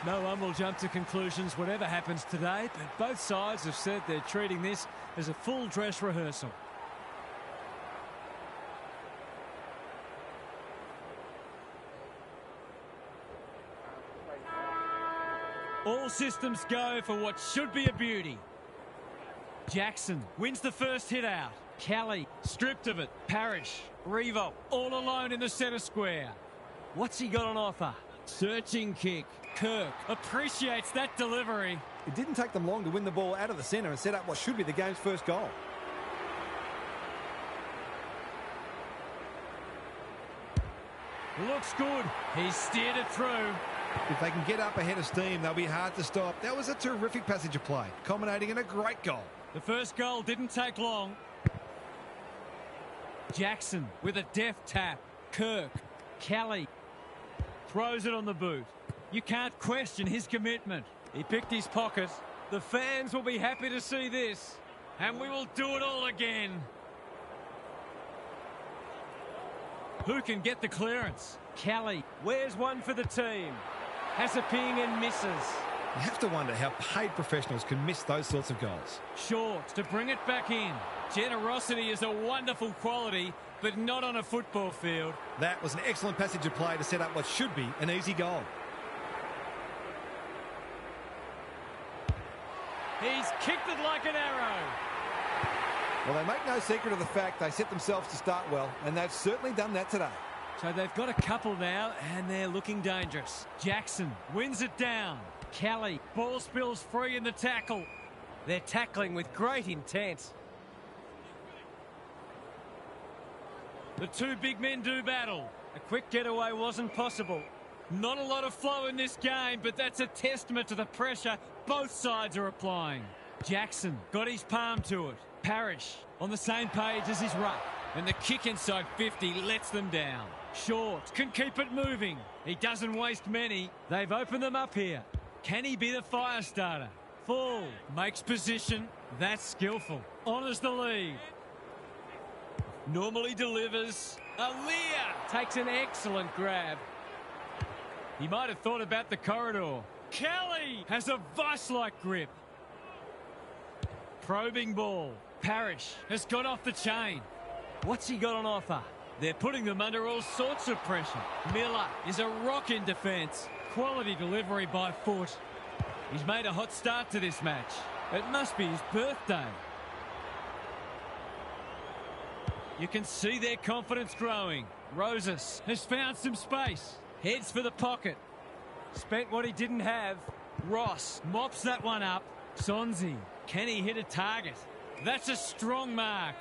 No one will jump to conclusions whatever happens today, but both sides have said they're treating this as a full dress rehearsal. All systems go for what should be a beauty. Jackson wins the first hit out. Kelly stripped of it. Parrish, Revo, all alone in the centre square. What's he got on offer? Searching kick. Kirk appreciates that delivery. It didn't take them long to win the ball out of the centre and set up what should be the game's first goal. Looks good. He steered it through. If they can get up ahead of steam, they'll be hard to stop. That was a terrific passage of play, culminating in a great goal. The first goal didn't take long. Jackson with a deft tap. Kirk, Kelly throws it on the boot. You can't question his commitment. He picked his pocket. The fans will be happy to see this. And we will do it all again. Who can get the clearance? Kelly, where's one for the team? Has a ping and misses. You have to wonder how paid professionals can miss those sorts of goals. Short to bring it back in. Generosity is a wonderful quality, but not on a football field. That was an excellent passage of play to set up what should be an easy goal. He's kicked it like an arrow. Well, they make no secret of the fact they set themselves to start well, and they've certainly done that today. So they've got a couple now, and they're looking dangerous. Jackson wins it down. Kelly, ball spills free in the tackle. They're tackling with great intent. The two big men do battle. A quick getaway wasn't possible. Not a lot of flow in this game, but that's a testament to the pressure both sides are applying. Jackson got his palm to it. Parrish on the same page as his ruck. And the kick inside 50 lets them down. Short can keep it moving. He doesn't waste many. They've opened them up here. Can he be the fire starter? Full. Makes position. That's skillful. Honours the lead. Normally delivers. Aaliyah takes an excellent grab. He might have thought about the corridor. Kelly has a vice-like grip. Probing ball. Parrish has got off the chain. What's he got on offer? They're putting them under all sorts of pressure. Miller is a rock in defence. Quality delivery by foot. He's made a hot start to this match. It must be his birthday. You can see their confidence growing. Rosas has found some space. Heads for the pocket. Spent what he didn't have. Ross mops that one up. Sonzi, can he hit a target? That's a strong mark.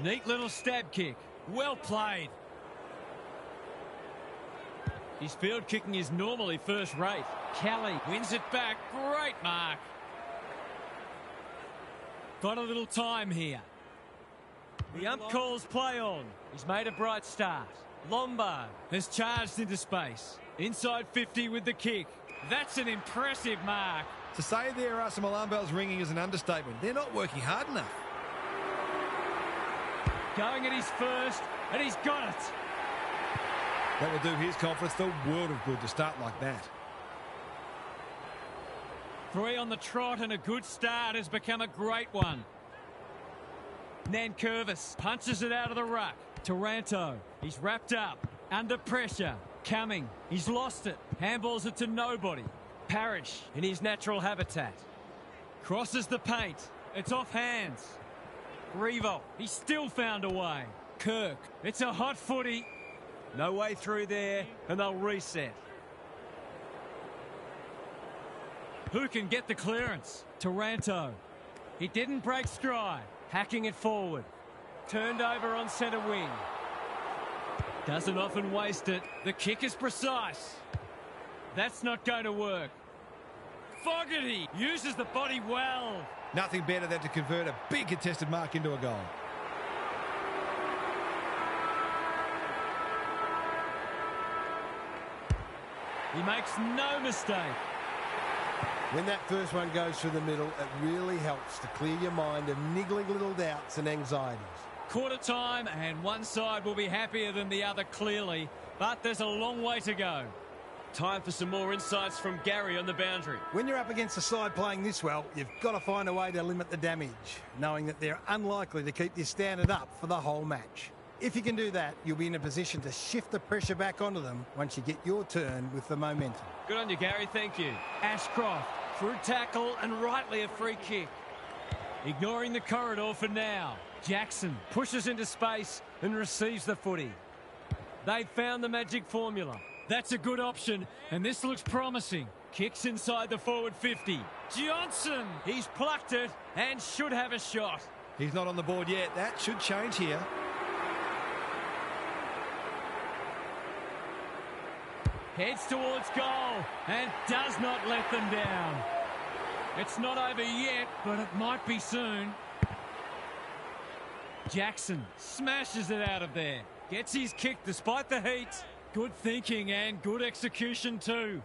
Neat little stab kick. Well played. His field kicking is normally first rate. Kelly wins it back. Great mark. Got a little time here. The ump calls play on. He's made a bright start. Lombard has charged into space. Inside 50 with the kick. That's an impressive mark. To say there are some alarm bells ringing is an understatement. They're not working hard enough. Going at his first, and he's got it. That will do his confidence the world of good to start like that. 3 on the trot, and a good start has become a great one. Nankervis punches it out of the ruck. Taranto, he's wrapped up, under pressure. Cumming, he's lost it. Handballs it to nobody. Parrish in his natural habitat. Crosses the paint. It's off hands. Revo, he's still found a way. Kirk, it's a hot footy. No way through there, and they'll reset. Who can get the clearance? Taranto. He didn't break stride. Hacking it forward. Turned over on centre wing. Doesn't often waste it. The kick is precise. That's not going to work. Fogarty uses the body well. Nothing better than to convert a big contested mark into a goal. He makes no mistake. When that first one goes through the middle, it really helps to clear your mind of niggling little doubts and anxieties. Quarter time, and one side will be happier than the other clearly, but there's a long way to go. Time for some more insights from Gary on the boundary. When you're up against a side playing this well, you've got to find a way to limit the damage, knowing that they're unlikely to keep this standard up for the whole match. If you can do that, you'll be in a position to shift the pressure back onto them once you get your turn with the momentum. Good on you, Gary. Thank you. Ashcroft, through tackle and rightly a free kick. Ignoring the corridor for now. Jackson pushes into space and receives the footy. They've found the magic formula. That's a good option, and this looks promising. Kicks inside the forward 50. Johnson, he's plucked it and should have a shot. He's not on the board yet. That should change here. Heads towards goal and does not let them down. It's not over yet, but it might be soon. Jackson smashes it out of there. Gets his kick despite the heat. Good thinking and good execution too.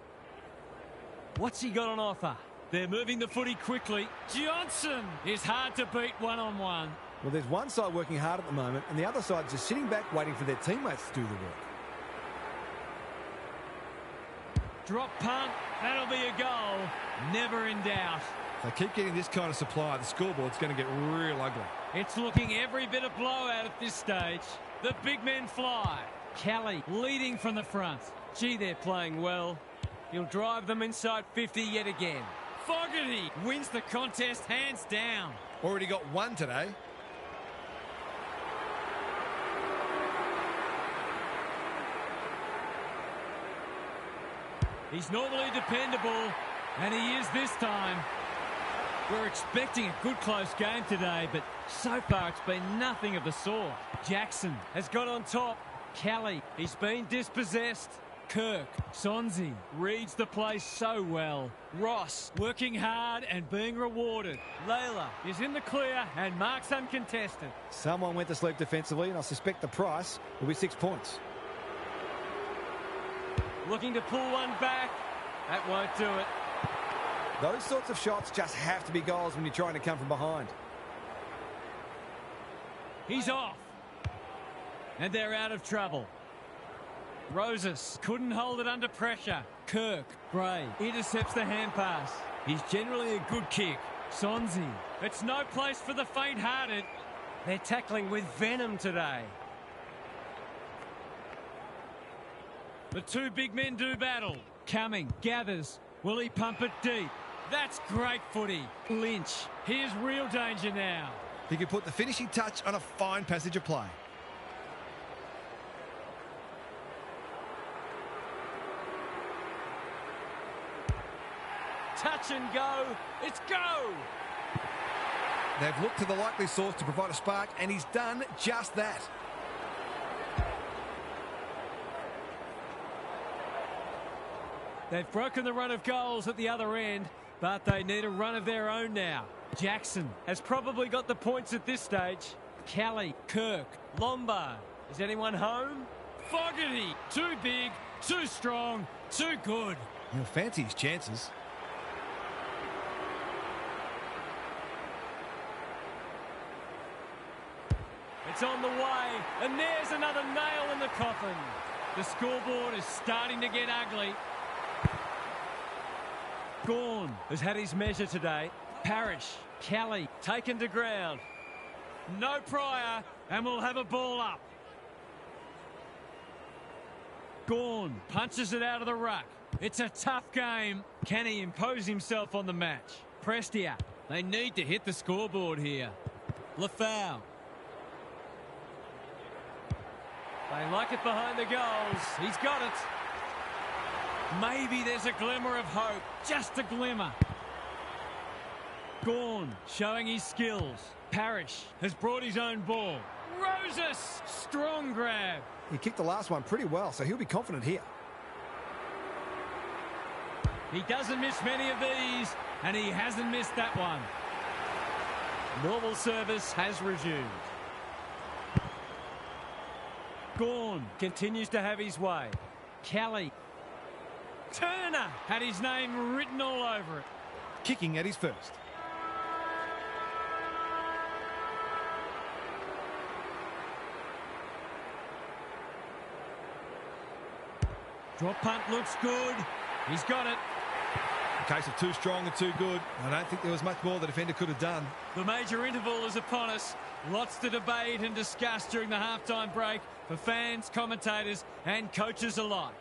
What's he got on offer? They're moving the footy quickly. Johnson is hard to beat one-on-one. Well, there's one side working hard at the moment, and the other side just sitting back waiting for their teammates to do the work. Drop punt. That'll be a goal. Never in doubt. They keep getting this kind of supply. The scoreboard's going to get real ugly. It's looking every bit of blowout at this stage. The big men fly. Kelly leading from the front. Gee, they're playing well. He'll drive them inside 50 yet again. Fogarty wins the contest hands down. Already got one today. He's normally dependable, and he is this time. We're expecting a good close game today, but so far it's been nothing of the sort. Jackson has got on top. Kelly, he's been dispossessed. Kirk, Sonzi reads the play so well. Ross working hard and being rewarded. Layla is in the clear and marks uncontested. Someone went to sleep defensively, and I suspect the price will be 6 points. Looking to pull one back. That won't do it. Those sorts of shots just have to be goals when you're trying to come from behind. He's off. And they're out of trouble. Roses couldn't hold it under pressure. Kirk, Gray, intercepts the hand pass. He's generally a good kick. Sonzi, it's no place for the faint-hearted. They're tackling with venom today. The two big men do battle. Cumming gathers. Will he pump it deep? That's great footy. Lynch, here's real danger now. He can put the finishing touch on a fine passage of play. Touch and go. It's go. They've looked to the likely source to provide a spark, and he's done just that. They've broken the run of goals at the other end, but they need a run of their own now. Jackson has probably got the points at this stage. Kelly, Kirk, Lombard. Is anyone home? Fogarty, too big, too strong, too good. He'll fancy his chances. It's on the way, and there's another nail in the coffin. The scoreboard is starting to get ugly. Gawn has had his measure today. Parrish, Kelly, taken to ground. No Pryor, and we'll have a ball up. Gawn punches it out of the ruck. It's a tough game. Can he impose himself on the match? Prestia, they need to hit the scoreboard here. Lafau. They like it behind the goals. He's got it. Maybe there's a glimmer of hope. Just a glimmer. Gawn showing his skills. Parrish has brought his own ball. Roses, strong grab. He kicked the last one pretty well, so he'll be confident here. He doesn't miss many of these, and he hasn't missed that one. Normal service has resumed. Gawn continues to have his way. Kelly. Turner had his name written all over it. Kicking at his first. Drop punt looks good. He's got it. A case of too strong and too good. I don't think there was much more the defender could have done. The major interval is upon us. Lots to debate and discuss during the halftime break for fans, commentators and coaches alike.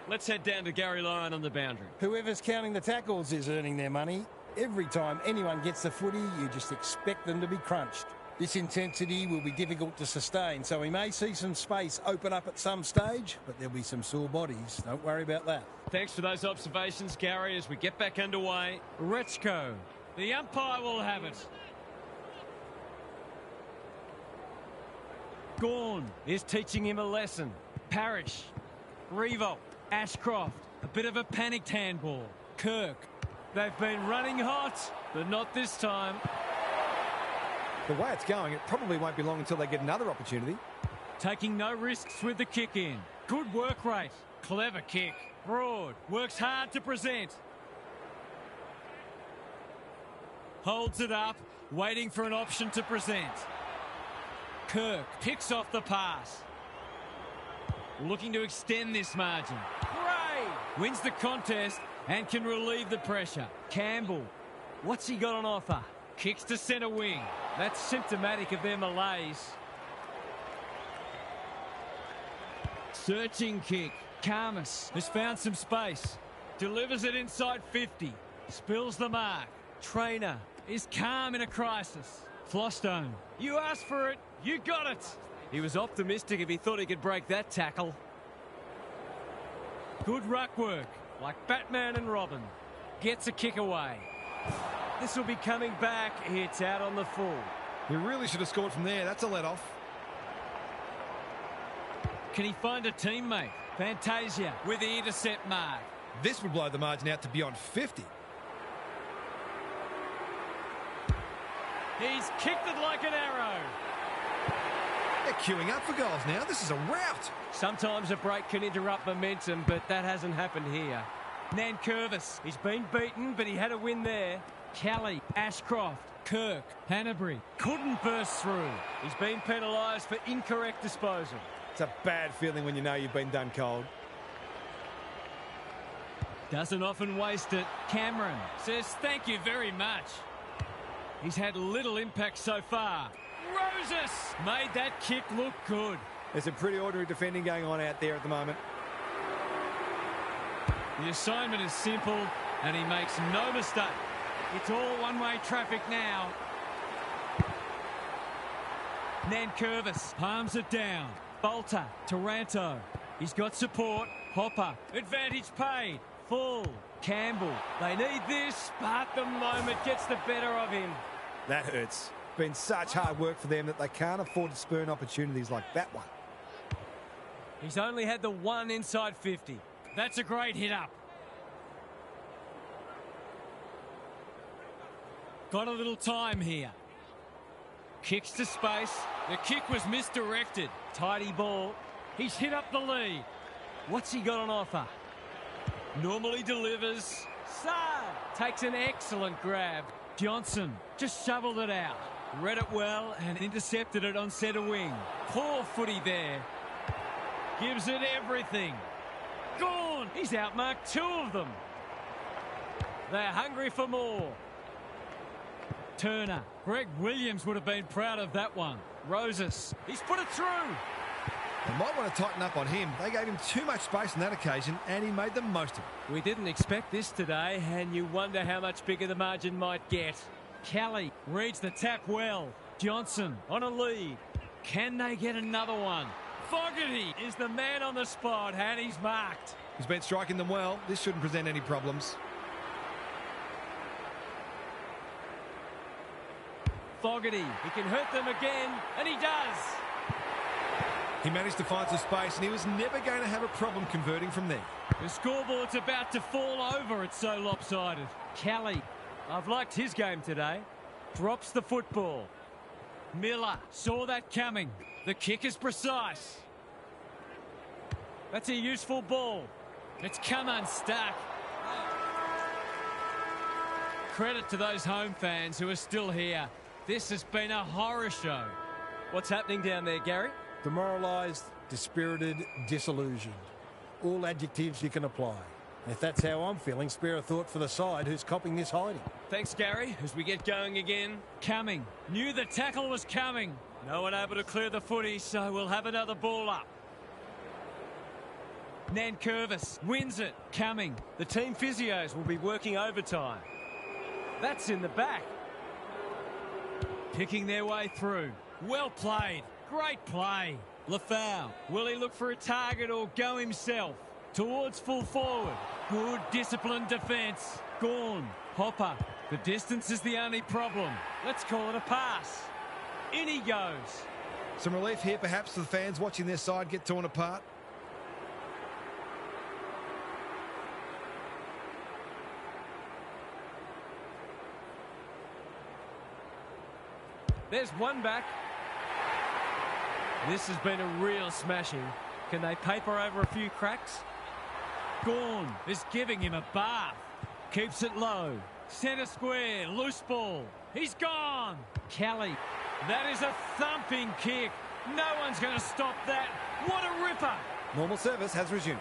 Let's head down to Gary Lyon on the boundary. Whoever's counting the tackles is earning their money. Every time anyone gets the footy, you just expect them to be crunched. This intensity will be difficult to sustain, so we may see some space open up at some stage, but there'll be some sore bodies. Don't worry about that. Thanks for those observations, Gary, as we get back underway. Rechko, the umpire will have it. Gawn is teaching him a lesson. Parrish, Revolt, Ashcroft, a bit of a panicked handball. Kirk, they've been running hot, but not this time. The way it's going, it probably won't be long until they get another opportunity. Taking no risks with the kick in. Good work rate. Clever kick. Broad. Works hard to present. Holds it up. Waiting for an option to present. Kirk picks off the pass. Looking to extend this margin. Gray wins the contest and can relieve the pressure. Campbell. What's he got on offer? Kicks to centre wing. That's symptomatic of their malaise. Searching kick. Karmas has found some space. Delivers it inside 50. Spills the mark. Trainer is calm in a crisis. Flostone, you asked for it. You got it. He was optimistic if he thought he could break that tackle. Good ruck work. Like Batman and Robin. Gets a kick away. This will be coming back. It's out on the full. He really should have scored from there. That's a let-off. Can he find a teammate? Fantasia with the intercept mark. This would blow the margin out to beyond 50. He's kicked it like an arrow. They're queuing up for goals now. This is a rout. Sometimes a break can interrupt momentum, but that hasn't happened here. Nankervis, he's been beaten, but he had a win there. Kelly, Ashcroft, Kirk, Hanbury couldn't burst through. He's been penalised for incorrect disposal. It's a bad feeling when you know you've been done cold. Doesn't often waste it. Cameron says thank you very much. He's had little impact so far. Roses made that kick look good. There's some pretty ordinary defending going on out there at the moment. The assignment is simple and he makes no mistake. It's all one-way traffic now. Nankervis palms it down. Bolter, Taranto. He's got support. Hopper. Advantage paid. Full. Campbell. They need this, but the moment gets the better of him. That hurts. Been such hard work for them that they can't afford to spurn opportunities like that one. He's only had the one inside 50. That's a great hit up. Got a little time here. Kicks to space. The kick was misdirected. Tidy ball. He's hit up the lead. What's he got on offer? Normally delivers. Saad takes an excellent grab. Johnson just shoveled it out. Read it well and intercepted it on centre wing. Poor footy there. Gives it everything. Gone. He's outmarked two of them. They're hungry for more. Turner. Greg Williams would have been proud of that one. Roses. He's put it through. They might want to tighten up on him. They gave him too much space on that occasion, and he made the most of it. We didn't expect this today, and you wonder how much bigger the margin might get. Kelly reads the tap well. Johnson on a lead. Can they get another one? Fogarty is the man on the spot, and he's marked. He's been striking them well. This shouldn't present any problems. Fogarty, he can hurt them again, and he does. He managed to find some space, and he was never going to have a problem converting from there. The scoreboard's about to fall over. It's so lopsided. Kelly, I've liked his game today. Drops the football. Miller saw that coming. The kick is precise. That's a useful ball. It's come unstuck. Credit to those home fans who are still here. This has been a horror show. What's happening down there, Gary? Demoralised, dispirited, disillusioned. All adjectives you can apply. If that's how I'm feeling, spare a thought for the side who's copping this hiding. Thanks, Gary. As we get going again. Coming. Knew the tackle was coming. No one able to clear the footy, so we'll have another ball up. Nankervis wins it. Coming. The team physios will be working overtime. That's in the back. Picking their way through. Well played. Great play. Lafau. Will he look for a target or go himself? Towards full forward. Good disciplined defence. Gawn. Hopper. The distance is the only problem. Let's call it a pass. In he goes. Some relief here perhaps for the fans watching their side get torn apart. There's one back. This has been a real smashing. Can they paper over a few cracks? Gawn is giving him a bath. Keeps it low. Centre square, loose ball. He's gone. Kelly. That is a thumping kick. No one's going to stop that. What a ripper. Normal service has resumed.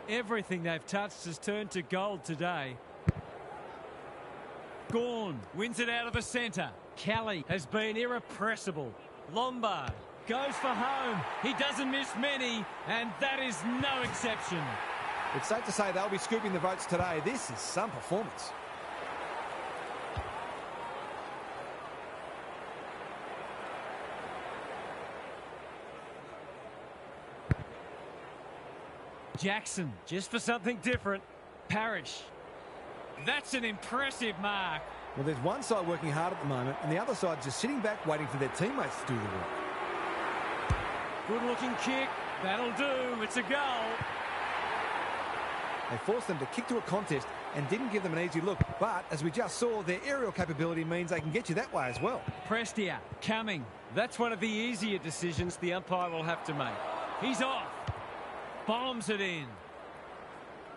Everything they've touched has turned to gold today. Gawn wins it out of the centre. Kelly has been irrepressible. Lombard goes for home. He doesn't miss many, and that is no exception. It's safe to say they'll be scooping the votes today. This is some performance. Jackson, just for something different. Parrish. That's an impressive mark. Well, there's one side working hard at the moment, and the other side just sitting back waiting for their teammates to do the work. Good-looking kick. That'll do. It's a goal. They forced them to kick to a contest and didn't give them an easy look. But, as we just saw, their aerial capability means they can get you that way as well. Prestia, coming. That's one of the easier decisions the umpire will have to make. He's off. Bombs it in.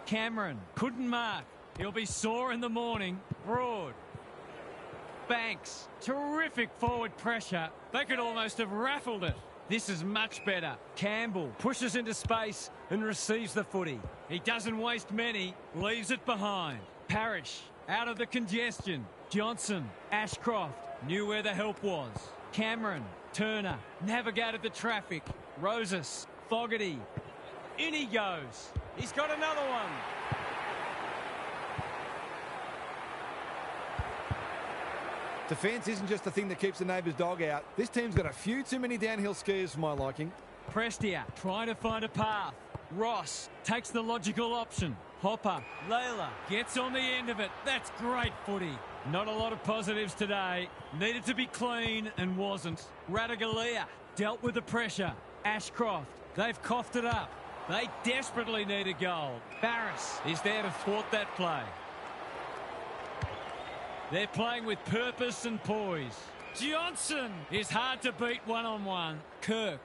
Cameron couldn't mark. He'll be sore in the morning. Broad. Banks. Terrific forward pressure. They could almost have raffled it. This is much better. Campbell pushes into space and receives the footy. He doesn't waste many. Leaves it behind. Parrish out of the congestion. Johnson. Ashcroft knew where the help was. Cameron. Turner navigated the traffic. Rosas. Fogarty. In he goes. He's got another one. Defence isn't just the thing that keeps the neighbour's dog out. This team's got a few too many downhill skiers for my liking. Prestia trying to find a path. Ross takes the logical option. Hopper. Layla gets on the end of it. That's great footy. Not a lot of positives today. Needed to be clean and wasn't. Radaglia dealt with the pressure. Ashcroft. They've coughed it up. They desperately need a goal. Barris is there to thwart that play. They're playing with purpose and poise. Johnson is hard to beat one-on-one. Kirk.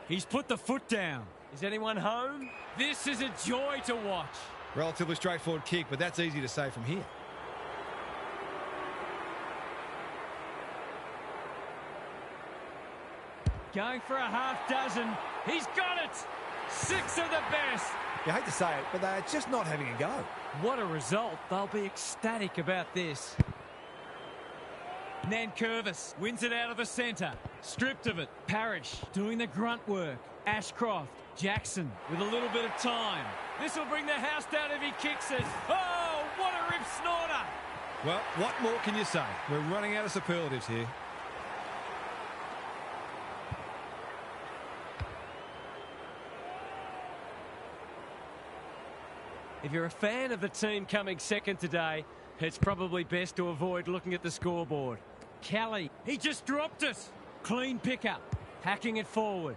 He's put the foot down. Is anyone home? This is a joy to watch. Relatively straightforward kick, but that's easy to say from here. Going for a half dozen. He's got it. 6 of the best. You hate to say it, but they're just not having a go. What a result. They'll be ecstatic about this. Nankervis wins it out of the centre. Stripped of it. Parrish doing the grunt work. Ashcroft. Jackson with a little bit of time. This will bring the house down if he kicks it. Oh, what a rip snorter. Well, what more can you say? We're running out of superlatives here. If you're a fan of the team coming second today, it's probably best to avoid looking at the scoreboard. Kelly, he just dropped it. Clean pickup. Hacking it forward.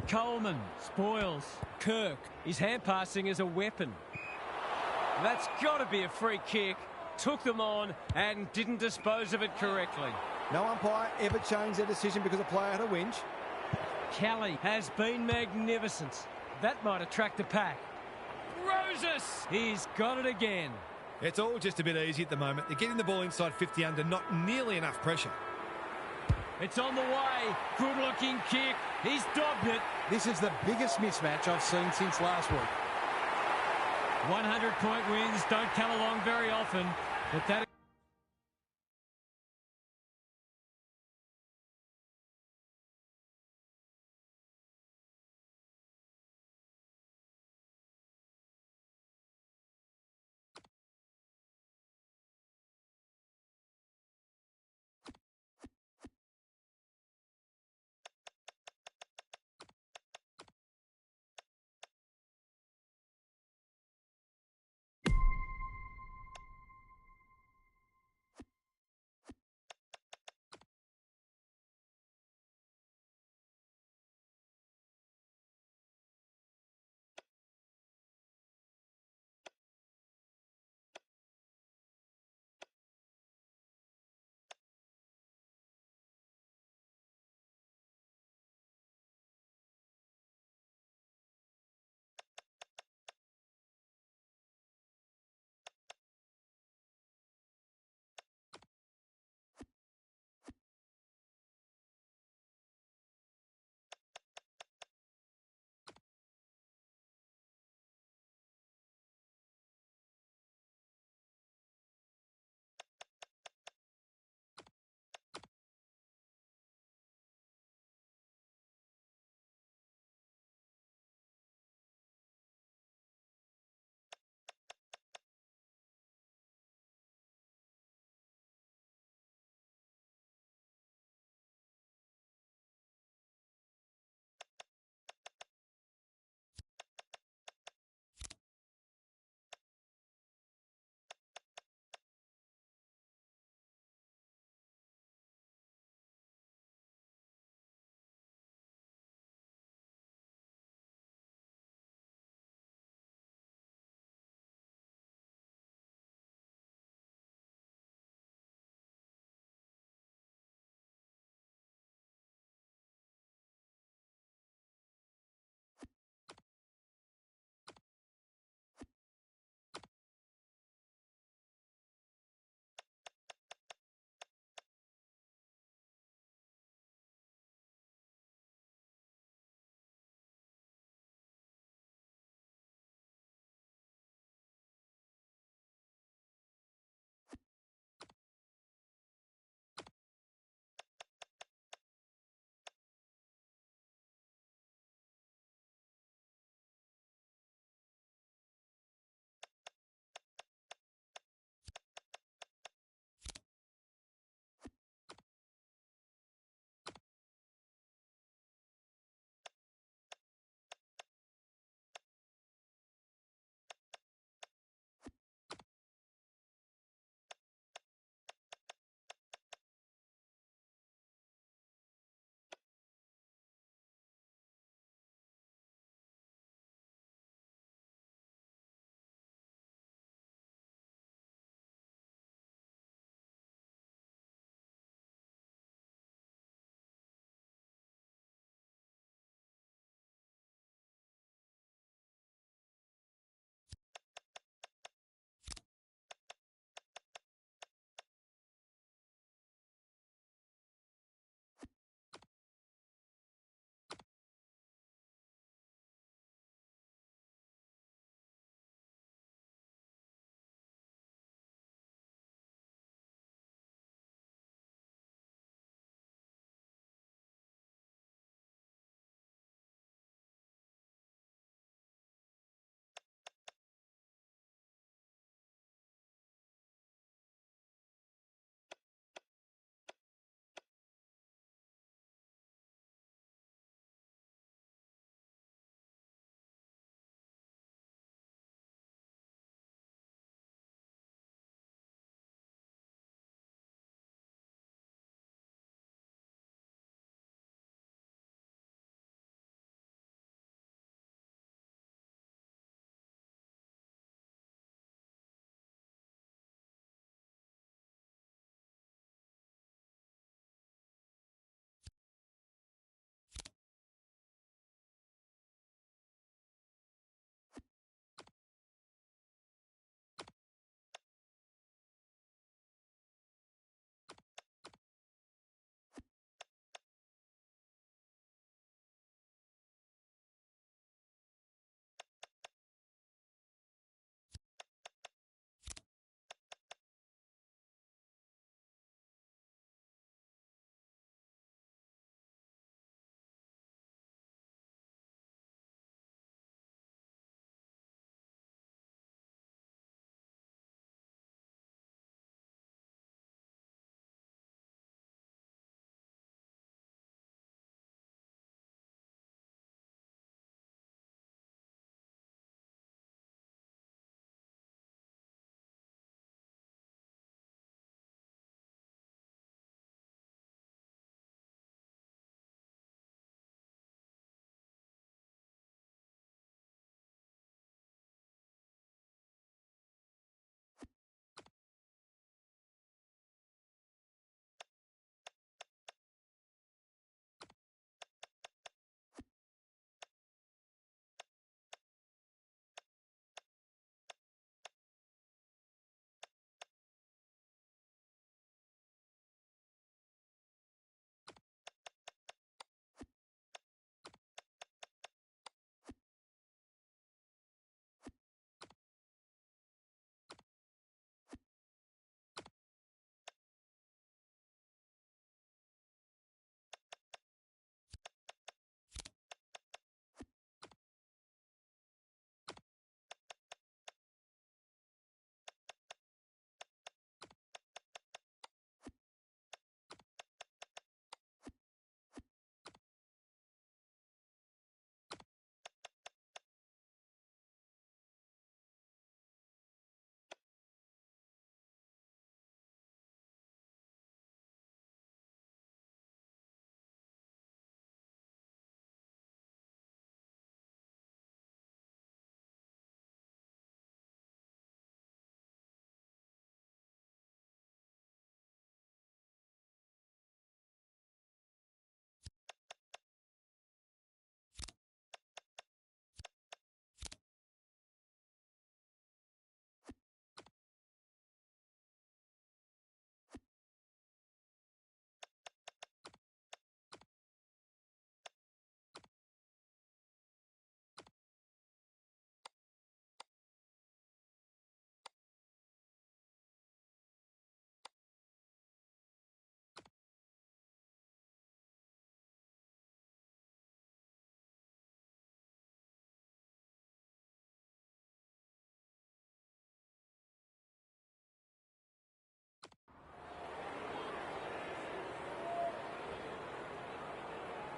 Coleman spoils. Kirk, his hand passing is a weapon. That's got to be a free kick. Took them on and didn't dispose of it correctly. No umpire ever changed their decision because a player had a whinge. Kelly has been magnificent. That might attract the pack. Roses! He's got it again. It's all just a bit easy at the moment. They're getting the ball inside 50 under, not nearly enough pressure. It's on the way. Good-looking kick. He's dobbed it. This is the biggest mismatch I've seen since last week. 100-point wins don't come along very often, but that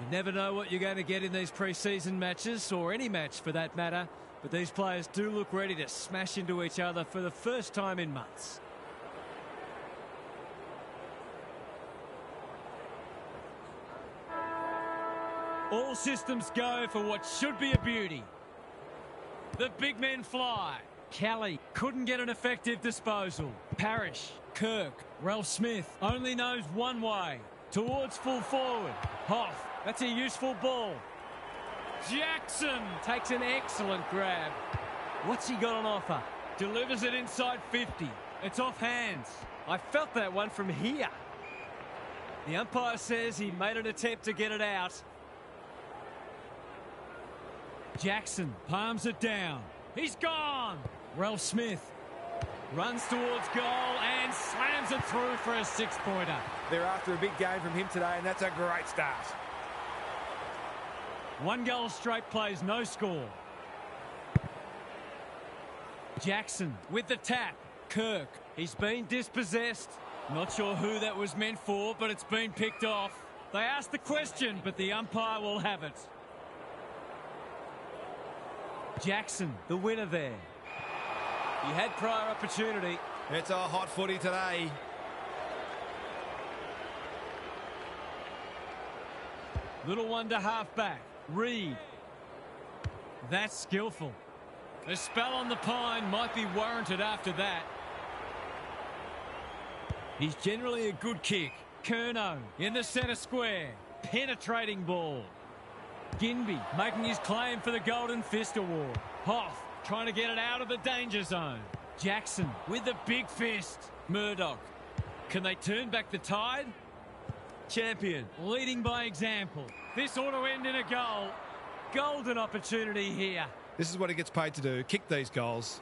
You never know what you're going to get in these pre-season matches, or any match for that matter, but these players do look ready to smash into each other for the first time in months. All systems go for what should be a beauty. The big men fly. Kelly couldn't get an effective disposal. Parrish, Kirk, Ralph Smith only knows one way. Towards full forward. Hoff, that's a useful ball. Jackson takes an excellent grab. What's he got on offer? Delivers it inside 50. It's off hands. I felt that one from here. The umpire says he made an attempt to get it out. Jackson palms it down. He's gone. Ralph Smith runs towards goal and slams it through for a 6-pointer. They're after a big game from him today, and that's a great start. 1 goal straight plays, no score. Jackson with the tap. Kirk, he's been dispossessed. Not sure who that was meant for, but it's been picked off. They asked the question, but the umpire will have it. Jackson, the winner there. He had prior opportunity. It's a hot footy today. Little one to half-back. Reed. That's skillful. The spell on the pine might be warranted after that. He's generally a good kick. Curnow in the centre square. Penetrating ball. Ginby making his claim for the Golden Fist Award. Hoff trying to get it out of the danger zone. Jackson with the big fist. Murdoch. Can they turn back the tide? Champion leading by example. This ought to end in a goal. Golden opportunity here. This is what he gets paid to do, kick these goals.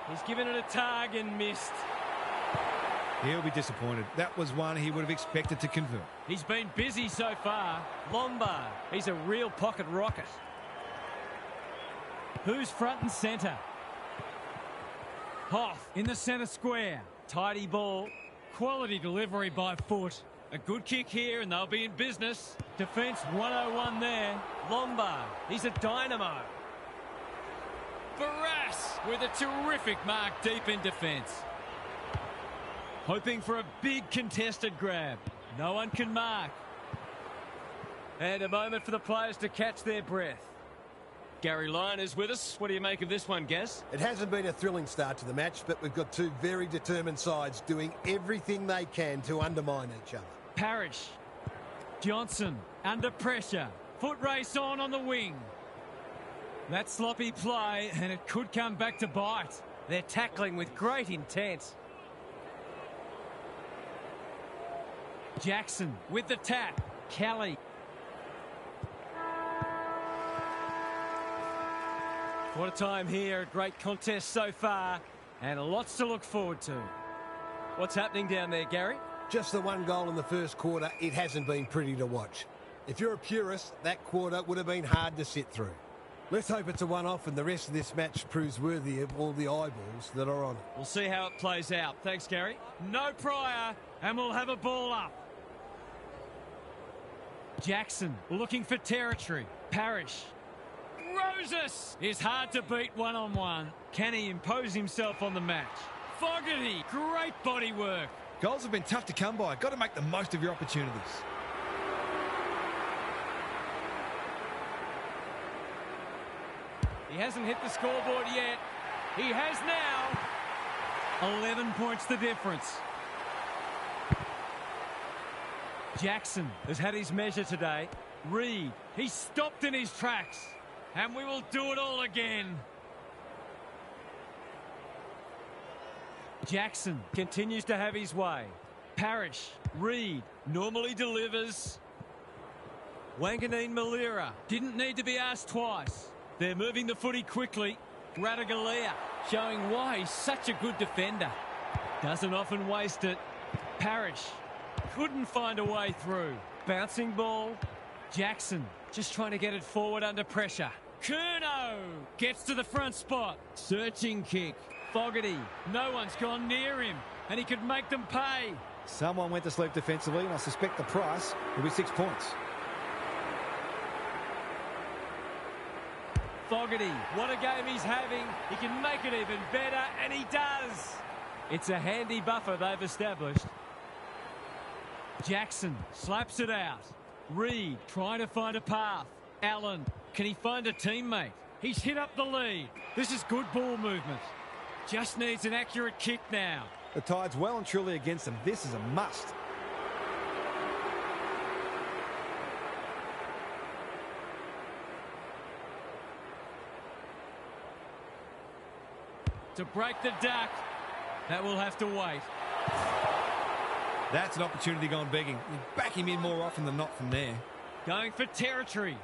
He's given it a tug and missed. He'll be disappointed. That was one he would have expected to convert. He's been busy so far. Lombard, he's a real pocket rocket. Who's front and centre? Hoff in the centre square. Tidy ball. Quality delivery by foot. A good kick here and they'll be in business. Defence 101 there. Lombard, he's a dynamo. Barras with a terrific mark deep in defence. Hoping for a big contested grab. No one can mark. And a moment for the players to catch their breath. Gary Lyon is with us. What do you make of this one, Gaz? It hasn't been a thrilling start to the match, but we've got two very determined sides doing everything they can to undermine each other. Parrish. Johnson under pressure. Foot race on the wing. That sloppy play, and it could come back to bite. They're tackling with great intent. Jackson with the tap. Kelly. What a time here. A great contest so far, and lots to look forward to. What's happening down there, Gary? Just the 1 goal in the first quarter. It hasn't been pretty to watch. If you're a purist, that quarter would have been hard to sit through. Let's hope it's a one-off and the rest of this match proves worthy of all the eyeballs that are on it. We'll see how it plays out. Thanks, Gary. No prior, and we'll have a ball up. Jackson looking for territory. Parrish. Roses is hard to beat one-on-one. Can he impose himself on the match? Fogarty, great body work. Goals have been tough to come by. Got to make the most of your opportunities. He hasn't hit the scoreboard yet. He has now. 11 points the difference. Jackson has had his measure today. Reed, he's stopped in his tracks. And we will do it all again. Jackson continues to have his way. Parrish, Reed, normally delivers. Wanganeen Malira didn't need to be asked twice. They're moving the footy quickly. Ratugolea showing why he's such a good defender. Doesn't often waste it. Parrish couldn't find a way through. Bouncing ball. Jackson just trying to get it forward under pressure. Curnow Gets to the front spot. Searching kick. Fogarty. No one's gone near him. And he could make them pay. Someone went to sleep defensively, and I suspect the price will be 6 points. Fogarty. What a game he's having. He can make it even better, and he does. It's a handy buffer they've established. Jackson slaps it out. Reed trying to find a path. Allen, can he find a teammate? He's hit up the lead. This is good ball movement. Just needs an accurate kick now. The Tide's well and truly against them. This is a must. To break the duck. That will have to wait. That's an opportunity gone begging. You back him in more often than not from there. Going for territory.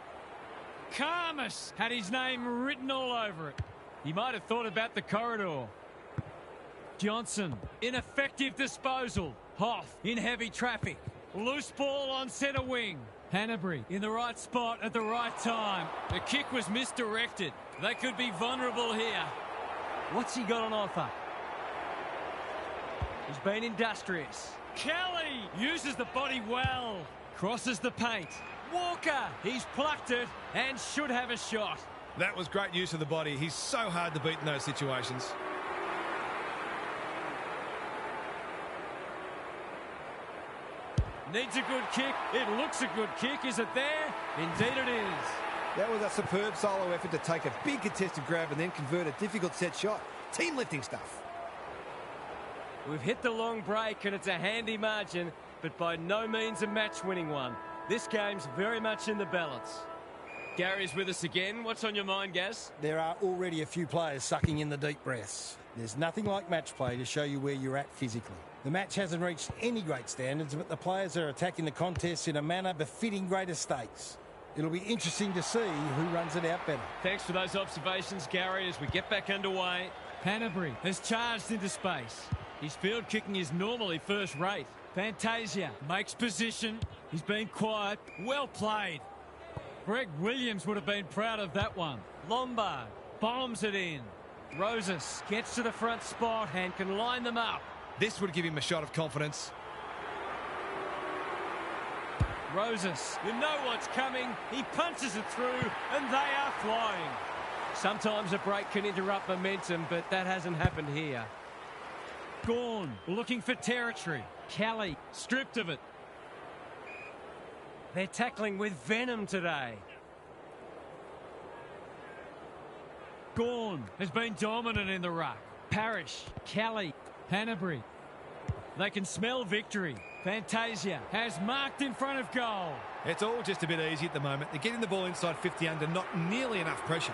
Karmas had his name written all over it. He might have thought about the corridor. Johnson, ineffective disposal. Hoff in heavy traffic. Loose ball on centre wing. Hanbury in the right spot at the right time. The kick was misdirected. They could be vulnerable here. What's he got on offer? He's been industrious. Kelly uses the body well. Crosses the paint. Walker, he's plucked it and should have a shot. That was great use of the body. He's so hard to beat in those situations. Needs a good kick. It looks a good kick. Is it there? Indeed it is. That was a superb solo effort to take a big contested grab and then convert a difficult set shot. Team lifting stuff. We've hit the long break and it's a handy margin, but by no means a match-winning one. This game's very much in the balance. Gary's with us again. What's on your mind, Gaz? There are already a few players sucking in the deep breaths. There's nothing like match play to show you where you're at physically. The match hasn't reached any great standards, but the players are attacking the contest in a manner befitting greater stakes. It'll be interesting to see who runs it out better. Thanks for those observations, Gary, as we get back underway. Hanbury has charged into space. His field kicking is normally first rate. Fantasia makes position. He's been quiet. Well played. Greg Williams would have been proud of that one. Lombard bombs it in. Rosas gets to the front spot and can line them up. This would give him a shot of confidence. Rosas, you know what's coming. He punches it through and they are flying. Sometimes a break can interrupt momentum, but that hasn't happened here. Gawn looking for territory. Kelly stripped of it. They're tackling with venom today. Gawn has been dominant in the ruck. Parrish, Kelly, Hanbury. They can smell victory. Fantasia has marked in front of goal. It's all just a bit easy at the moment. They're getting the ball inside 50 under, not nearly enough pressure.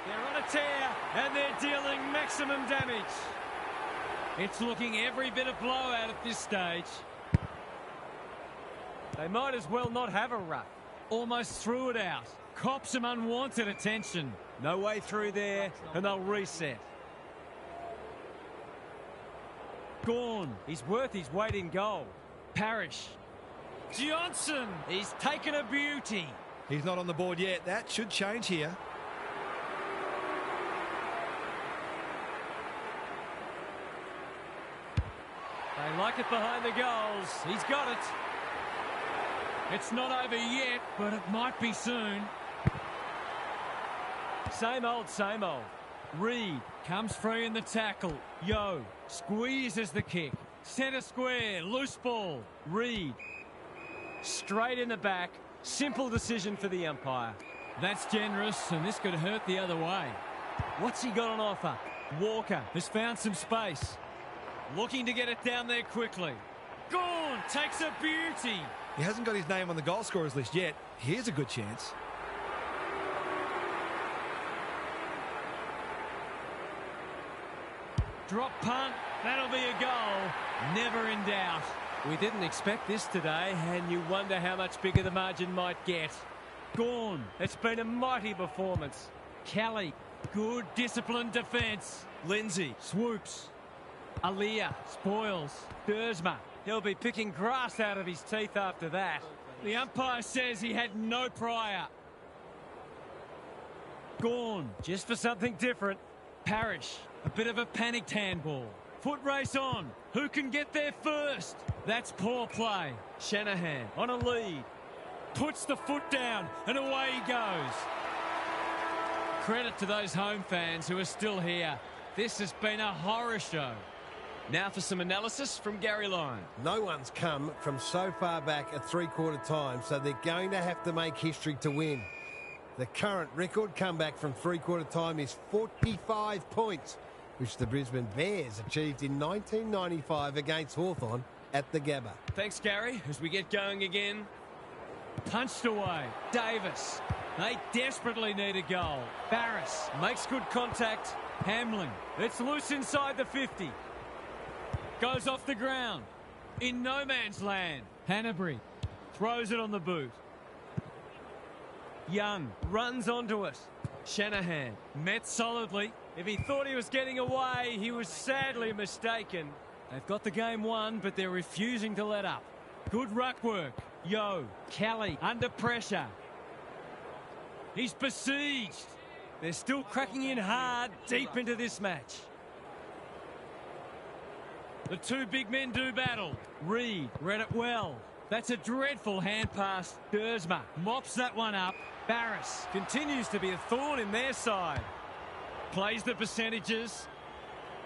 They're on a tear and they're dealing maximum damage. It's looking every bit of blowout at this stage. They might as well not have a ruck. Almost threw it out. Cops some unwanted attention. No way through there, and they'll reset. Gawn, he's worth his weight in gold. Parrish. Johnson, he's taken a beauty. He's not on the board yet. That should change here. They like it behind the goals. He's got it. It's not over yet, but it might be soon. Same old, same old. Reed comes free in the tackle. Yo squeezes the kick. Centre square, loose ball. Reed straight in the back. Simple decision for the umpire. That's generous, and this could hurt the other way. What's he got on offer? Walker has found some space. Looking to get it down there quickly. Gawn takes a beauty. He hasn't got his name on the goal scorers list yet. Here's a good chance. Drop punt. That'll be a goal. Never in doubt. We didn't expect this today, and you wonder how much bigger the margin might get. Gawn. It's been a mighty performance. Kelly. Good disciplined defence. Lindsay swoops. Aaliyah spoils. Dersma. He'll be picking grass out of his teeth after that. The umpire says he had no prior. Gone, just for something different. Parrish, a bit of a panicked handball. Foot race on. Who can get there first? That's poor play. Shanahan on a lead. Puts the foot down and away he goes. Credit to those home fans who are still here. This has been a horror show. Now for some analysis from Gary Lyon. No one's come from so far back at three-quarter time, so they're going to have to make history to win. The current record comeback from three-quarter time is 45 points, which the Brisbane Bears achieved in 1995 against Hawthorn at the Gabba. Thanks, Gary. As we get going again. Punched away. Davis. They desperately need a goal. Barris makes good contact. Hamlin. It's loose inside the 50. Goes off the ground. In no man's land. Hanbury throws it on the boot. Young runs onto it. Shanahan met solidly. If he thought he was getting away, he was sadly mistaken. They've got the game won, but they're refusing to let up. Good ruck work. Yo, Kelly under pressure. He's besieged. They're still cracking in hard deep into this match. The two big men do battle. Reed read it well. That's a dreadful hand pass. Dersma mops that one up. Barris continues to be a thorn in their side. Plays the percentages.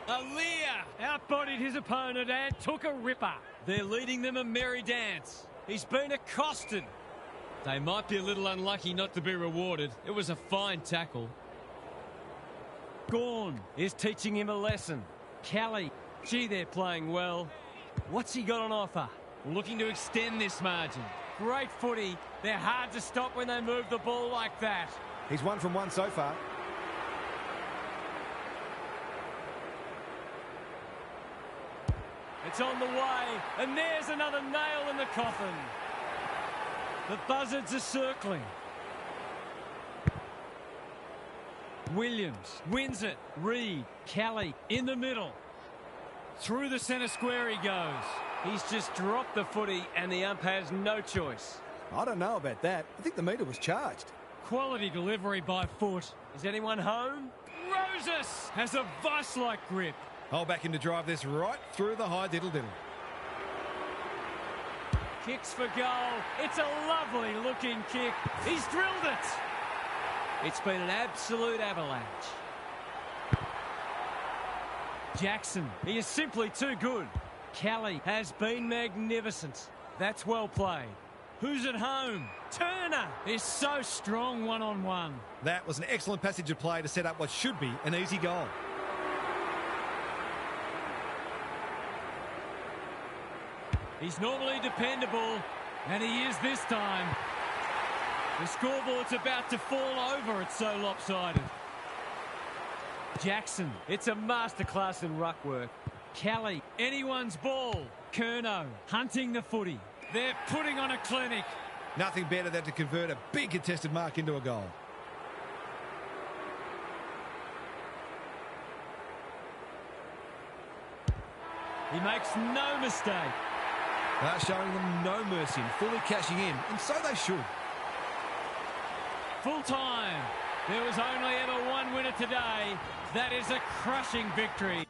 Aaliyah outbodied his opponent and took a ripper. They're leading them a merry dance. He's been accosted. They might be a little unlucky not to be rewarded. It was a fine tackle. Gawn is teaching him a lesson. Kelly. Gee, they're playing well. What's he got on offer? Looking to extend this margin. Great footy. They're hard to stop when they move the ball like that. He's 1 from 1 so far. It's on the way, and there's another nail in the coffin. The buzzards are circling. Williams wins it. Reed, Kelly in the middle. Through the centre square he goes. He's just dropped the footy and the ump has no choice. I don't know about that. I think the metre was charged. Quality delivery by foot. Is anyone home? Roses has a vice-like grip. I'll back him to drive this right through the high diddle-diddle. Kicks for goal. It's a lovely looking kick. He's drilled it. It's been an absolute avalanche. Jackson, he is simply too good. Kelly has been magnificent. That's well played. Who's at home? Turner is so strong one-on-one. That was an excellent passage of play to set up what should be an easy goal. He's normally dependable, and he is this time. The scoreboard's about to fall over, it's so lopsided. Jackson, it's a masterclass in ruck work. Kelly, anyone's ball. Curnow, hunting the footy. They're putting on a clinic. Nothing better than to convert a big contested mark into a goal. He makes no mistake. They're showing them no mercy and fully cashing in, and so they should. Full time. There was only ever one winner today. That is a crushing victory.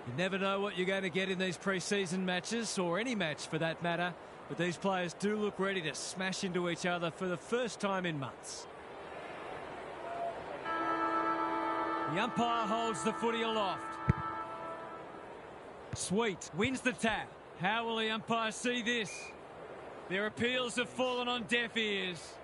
You never know what you're going to get in these pre-season matches, or any match for that matter, but these players do look ready to smash into each other for the first time in months. The umpire holds the footy aloft. Sweet wins the tap. How will the umpire see this? Their appeals have fallen on deaf ears.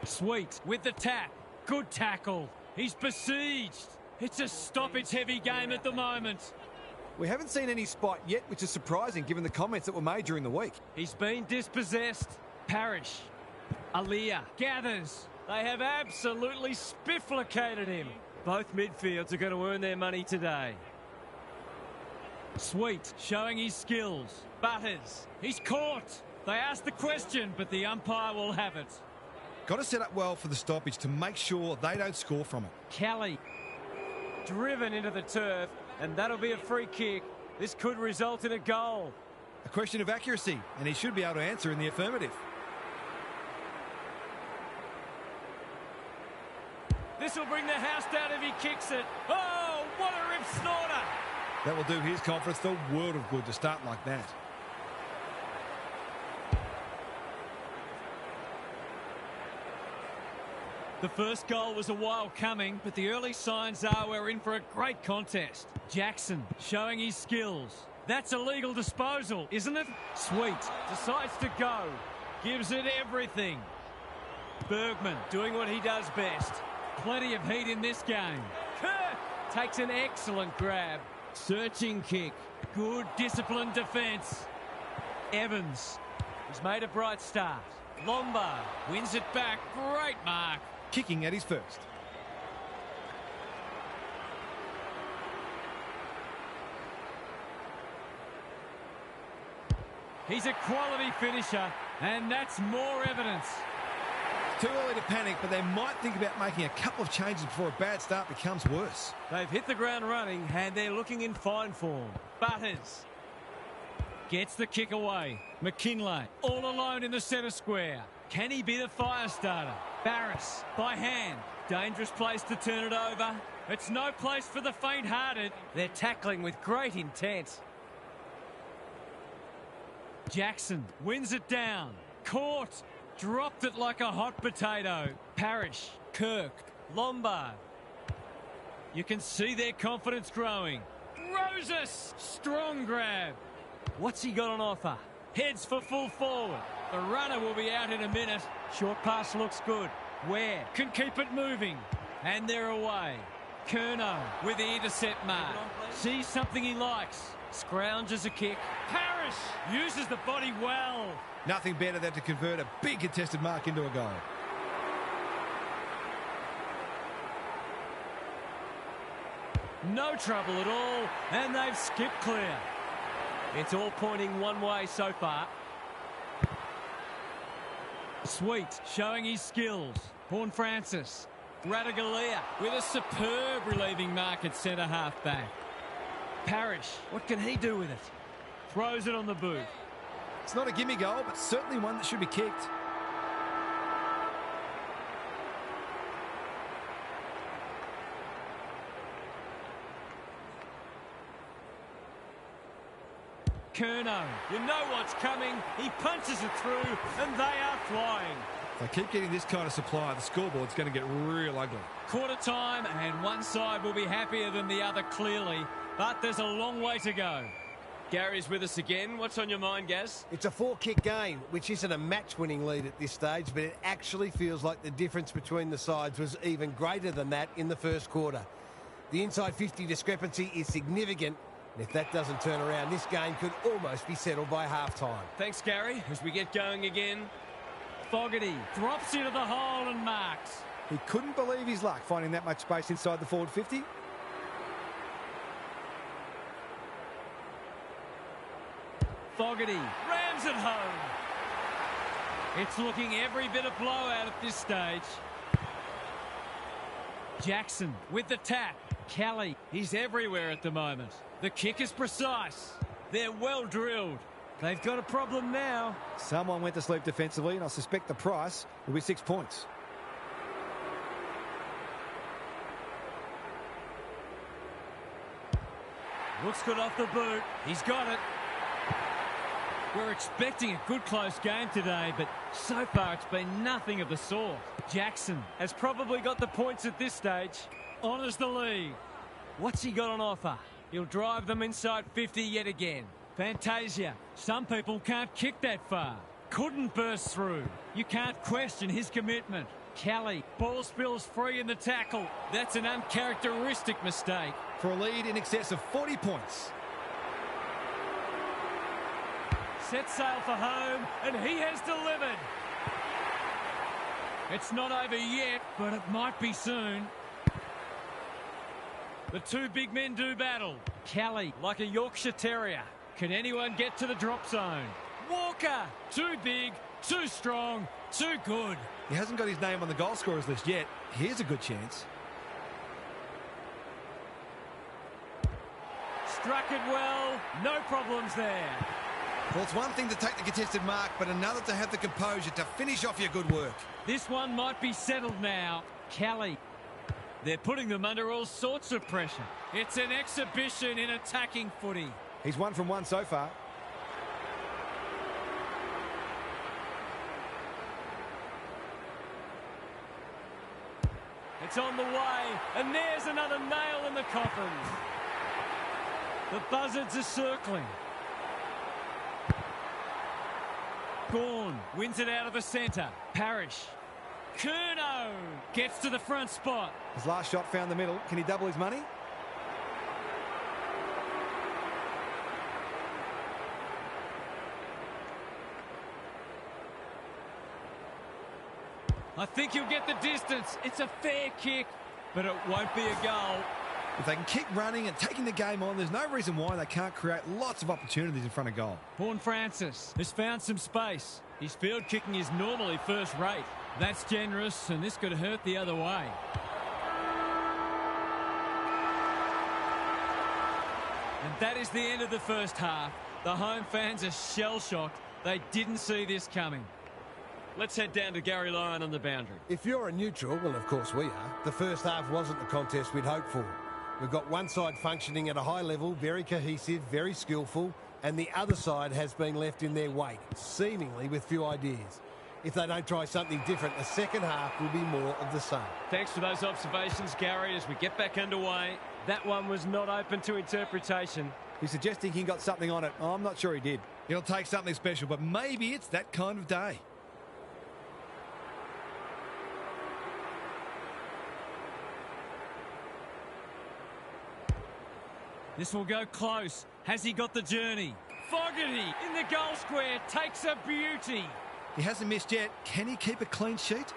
Sweet with the tap. Good tackle. He's besieged. It's a stoppage-heavy game at the moment. We haven't seen any spot yet, which is surprising given the comments that were made during the week. He's been dispossessed. Parrish. Aaliyah gathers. They have absolutely spifflicated him. Both midfields are going to earn their money today. Sweet showing his skills. Butters. He's caught. They asked the question, but the umpire will have it. Got to set up well for the stoppage to make sure they don't score from it. Kelly. Driven into the turf, and that'll be a free kick. This could result in a goal. A question of accuracy, and he should be able to answer in the affirmative. This will bring the house down if he kicks it. Oh, what a rip snorter. That will do his conference the world of good to start like that. The first goal was a while coming, but the early signs are we're in for a great contest. Jackson showing his skills. That's a legal disposal, isn't it? Sweet decides to go. Gives it everything. Bergman doing what he does best. Plenty of heat in this game. Kirk takes an excellent grab. Searching kick. Good disciplined defence. Evans has made a bright start. Lombard wins it back. Great mark. Kicking at his first. He's a quality finisher, and that's more evidence. Too early to panic, but they might think about making a couple of changes before a bad start becomes worse. They've hit the ground running, and they're looking in fine form. Butters gets the kick away. McKinlay all alone in the centre square. Can he be the fire starter? Barris by hand. Dangerous place to turn it over. It's no place for the faint-hearted. They're tackling with great intent. Jackson wins it down. Caught. Dropped it like a hot potato. Parrish. Kirk. Lombard. You can see their confidence growing. Roses. Strong grab. What's he got on offer? Heads for full forward. The runner will be out in a minute. Short pass looks good. Ware can keep it moving. And they're away. Curnow with the intercept mark. Sees something he likes. Scrounges a kick. Parrish uses the body well. Nothing better than to convert a big contested mark into a goal. No trouble at all. And they've skipped clear. It's all pointing one way so far. Sweet showing his skills. Horn Francis. Radaglia with a superb relieving mark at centre half back. Parrish, what can he do with it? Throws it on the boot. It's not a gimme goal, but certainly one that should be kicked. Curnow, you know what's coming. He punches it through, and they are flying. If they keep getting this kind of supply, the scoreboard's going to get real ugly. Quarter time, and one side will be happier than the other, clearly. But there's a long way to go. Gary's with us again. What's on your mind, Gaz? It's a 4-kick game, which isn't a match-winning lead at this stage, but it actually feels like the difference between the sides was even greater than that in the first quarter. The inside 50 discrepancy is significant. And if that doesn't turn around, this game could almost be settled by half-time. Thanks, Gary. As we get going again, Fogarty drops into the hole and marks. He couldn't believe his luck finding that much space inside the forward 50. Fogarty rams it home. It's looking every bit of blowout at this stage. Jackson with the tap. Kelly, he's everywhere at the moment. The kick is precise. They're well drilled. They've got a problem now. Someone went to sleep defensively, and I suspect the price will be 6 points. Looks good off the boot. He's got it. We're expecting a good close game today, but so far it's been nothing of the sort. Jackson has probably got the points at this stage. Honours the lead. What's he got on offer? He'll drive them inside 50 yet again. Fantasia. Some people can't kick that far. Couldn't burst through. You can't question his commitment. Kelly. Ball spills free in the tackle. That's an uncharacteristic mistake. For a lead in excess of 40 points. Set sail for home, and he has delivered. It's not over yet, but it might be soon. The two big men do battle. Kelly, like a Yorkshire Terrier. Can anyone get to the drop zone? Walker, too big, too strong, too good. He hasn't got his name on the goal scorers list yet. Here's a good chance. Struck it well, no problems there. Well, it's one thing to take the contested mark, but another to have the composure to finish off your good work. This one might be settled now. Kelly. They're putting them under all sorts of pressure. It's an exhibition in attacking footy. He's 1 from 1 so far. It's on the way, and there's another nail in the coffin. The buzzards are circling. Gawn wins it out of the centre. Parrish. Curnow gets to the front spot. His last shot found the middle. Can he double his money? I think he'll get the distance. It's a fair kick, but it won't be a goal. If they can keep running and taking the game on, there's no reason why they can't create lots of opportunities in front of goal. Vaughan Francis has found some space. His field kicking is normally first rate. That's generous, and this could hurt the other way. And that is the end of the first half. The home fans are shell-shocked. They didn't see this coming. Let's head down to Gary Lyon on the boundary. If you're a neutral, well, of course we are, the first half wasn't the contest we'd hoped for. We've got one side functioning at a high level, very cohesive, very skillful, and the other side has been left in their wake, seemingly with few ideas. If they don't try something different, the second half will be more of the same. Thanks for those observations, Gary, as we get back underway. That one was not open to interpretation. He's suggesting he got something on it. I'm not sure he did. He'll take something special, but maybe it's that kind of day. This will go close. Has he got the journey? Fogarty in the goal square takes a beauty. He hasn't missed yet. Can he keep a clean sheet?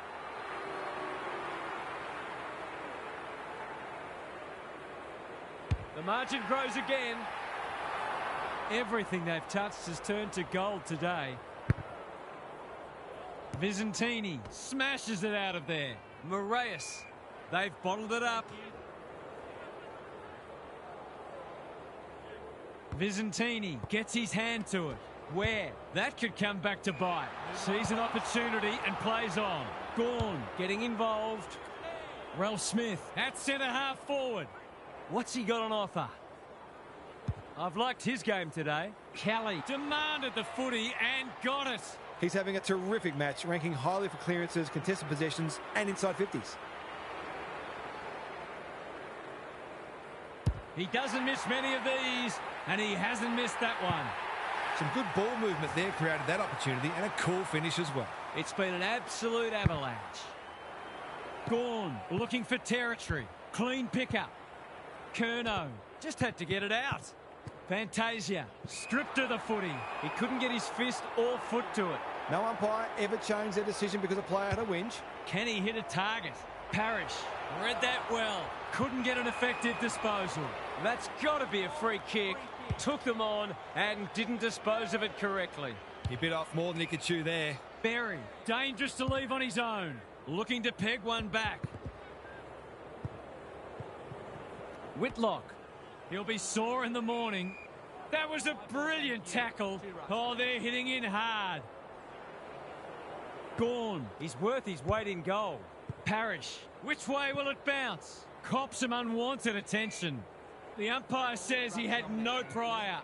The margin grows again. Everything they've touched has turned to gold today. Visentini smashes it out of there. Moraes, they've bottled it up. Visentini gets his hand to it. Where? That could come back to bite. Sees an opportunity and plays on. Gawn getting involved. Ralph Smith at centre half forward. What's he got on offer? I've liked his game today. Kelly demanded the footy and got it. He's having a terrific match, ranking highly for clearances, contested possessions and inside 50s. He doesn't miss many of these, and he hasn't missed that one. Some good ball movement there created that opportunity, and a cool finish as well. It's been an absolute avalanche. Gawn looking for territory. Clean pickup. Curnow just had to get it out. Fantasia stripped of the footy. He couldn't get his fist or foot to it. No umpire ever changed their decision because a player had a whinge. Can he hit a target? Parrish read that well. Couldn't get an effective disposal. That's got to be a free kick. Took them on and didn't dispose of it correctly. He bit off more than he could chew there. Berry, dangerous to leave on his own. Looking to peg one back. Whitlock. He'll be sore in the morning. That was a brilliant tackle. Oh, they're hitting in hard. Gawn. He's worth his weight in gold. Parrish. Which way will it bounce? Cops some unwanted attention. The umpire says he had no prior.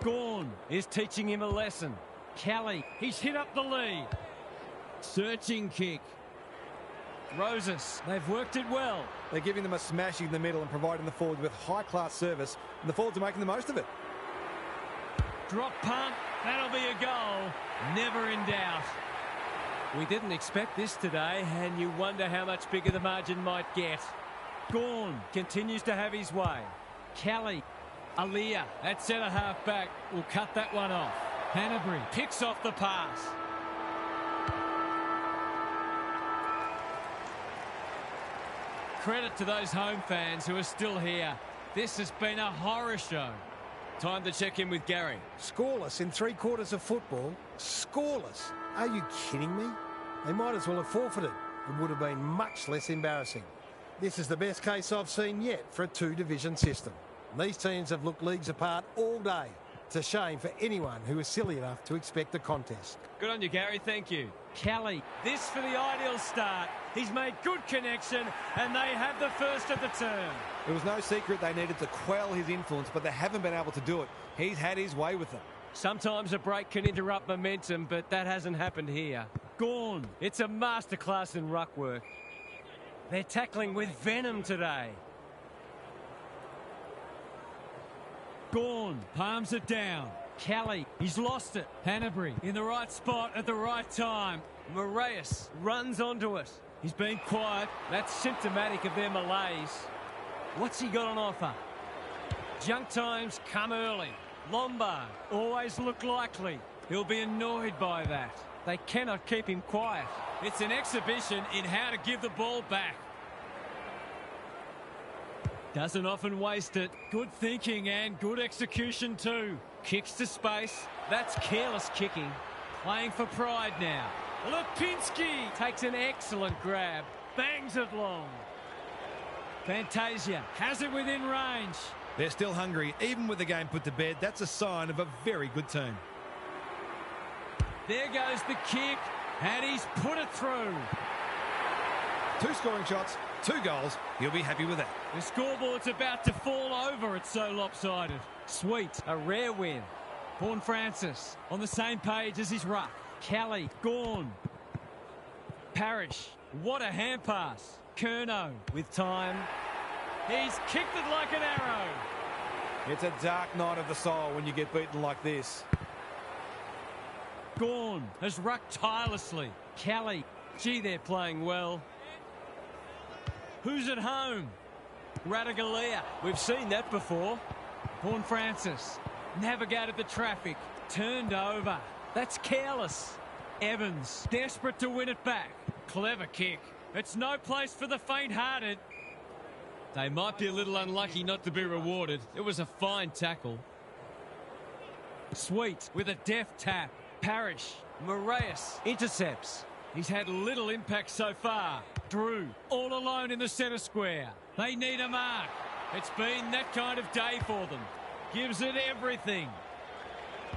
Gawn is teaching him a lesson. Kelly, he's hit up the lead. Searching kick. Roses, they've worked it well. They're giving them a smashing in the middle and providing the forwards with high-class service, and the forwards are making the most of it. Drop punt, that'll be a goal. Never in doubt. We didn't expect this today, and you wonder how much bigger the margin might get. Gawn continues to have his way. Kelly, Aaliyah at centre-half back will cut that one off. Hanbury picks off the pass. Credit to those home fans who are still here. This has been a horror show. Time to check in with Gary. Scoreless in 3/4 of football. Scoreless. Are you kidding me? They might as well have forfeited. It would have been much less embarrassing. This is the best case I've seen yet for a two-division system. These teams have looked leagues apart all day. It's a shame for anyone who is silly enough to expect a contest. Good on you, Gary. Thank you. Kelly, this for the ideal start. He's made good connection, and they have the first of the term. It was no secret they needed to quell his influence, but they haven't been able to do it. He's had his way with them. Sometimes a break can interrupt momentum, but that hasn't happened here. Gawn, it's a masterclass in ruck work. They're tackling with venom today. Gawn palms it down. Kelly, he's lost it. Hanbury in the right spot at the right time. Moraes runs onto it. He's been quiet. That's symptomatic of their malaise. What's he got on offer? Junk times come early. Lombard always look likely. He'll be annoyed by that. They cannot keep him quiet. It's an exhibition in how to give the ball back. Doesn't often waste it. Good thinking and good execution too. Kicks to space. That's careless kicking. Playing for pride now. Lipinski takes an excellent grab. Bangs it long. Fantasia has it within range. They're still hungry. Even with the game put to bed, that's a sign of a very good team. There goes the kick, and he's put it through. 2 scoring shots, 2 goals. He'll be happy with that. The scoreboard's about to fall over. It's so lopsided. Sweet, a rare win. Vaughan Francis on the same page as his ruck. Kelly, Gawn. Parrish, what a hand pass. Curnow with time. He's kicked it like an arrow. It's a dark night of the soul when you get beaten like this. Gawn has rucked tirelessly. Kelly, gee, they're playing well. Who's at home? Radaglia. We've seen that before. Vaughan Francis navigated the traffic. Turned over. That's careless. Evans, desperate to win it back. Clever kick. It's no place for the faint-hearted. They might be a little unlucky not to be rewarded. It was a fine tackle. Sweet with a deft tap. Parrish. Moraes intercepts. He's had little impact so far. Drew all alone in the centre square. They need a mark. It's been that kind of day for them. Gives it everything.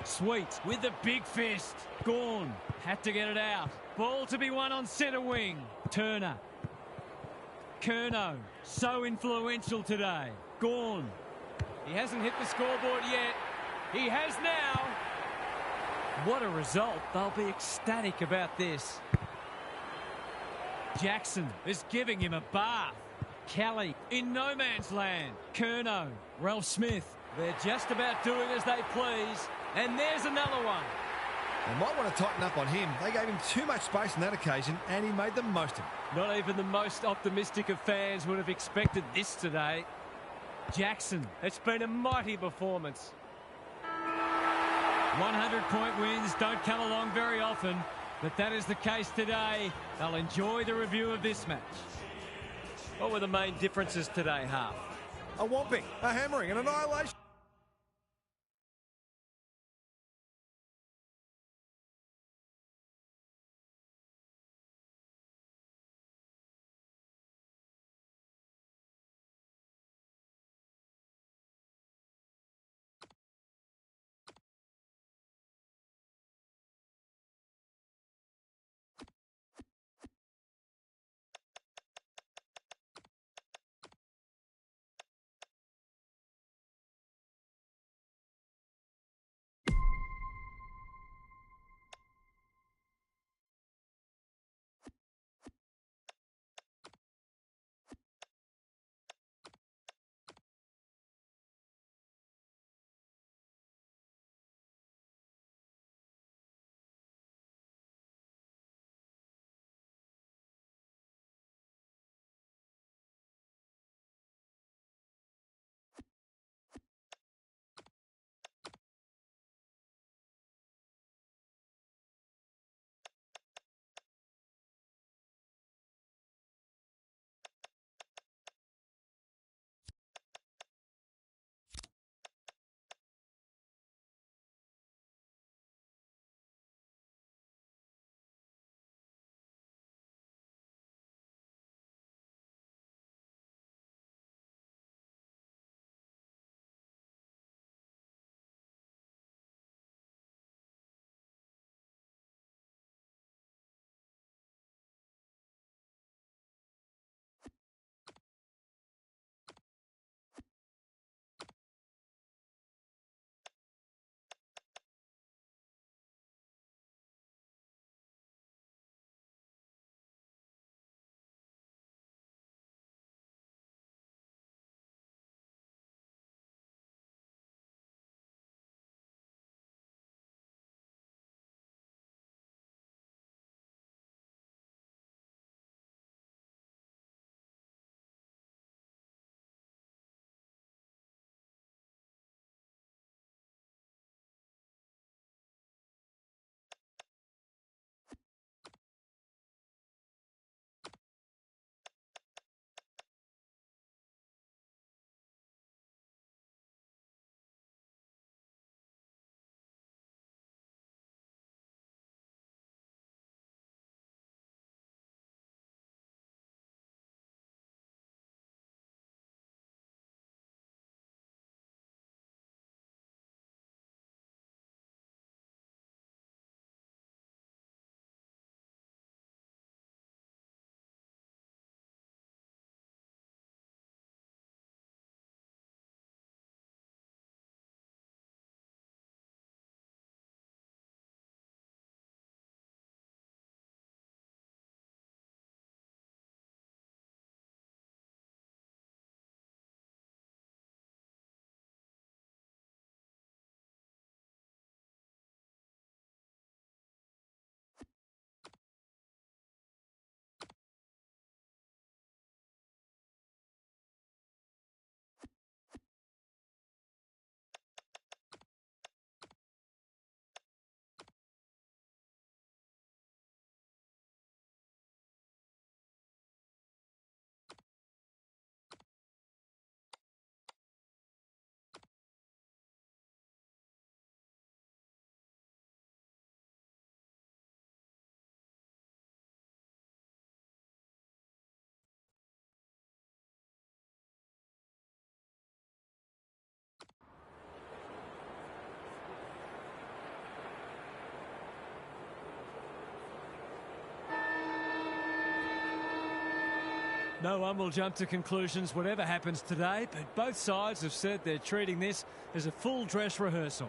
Sweet with the big fist. Gawn had to get it out. Ball to be won on centre wing. Turner. Curnow, so influential today. Gawn. He hasn't hit the scoreboard yet. He has now. What a result. They'll be ecstatic about this. Jackson is giving him a bath. Kelly in no man's land. Curnow, Ralph Smith. They're just about doing as they please. And there's another one. They might want to tighten up on him. They gave him too much space on that occasion, and he made the most of it. Not even the most optimistic of fans would have expected this today. Jackson, it's been a mighty performance. 100-point wins don't come along very often, but that is the case today. They'll enjoy the review of this match. What were the main differences today, Half? A whomping, a hammering, an annihilation. No one will jump to conclusions whatever happens today, but both sides have said they're treating this as a full dress rehearsal.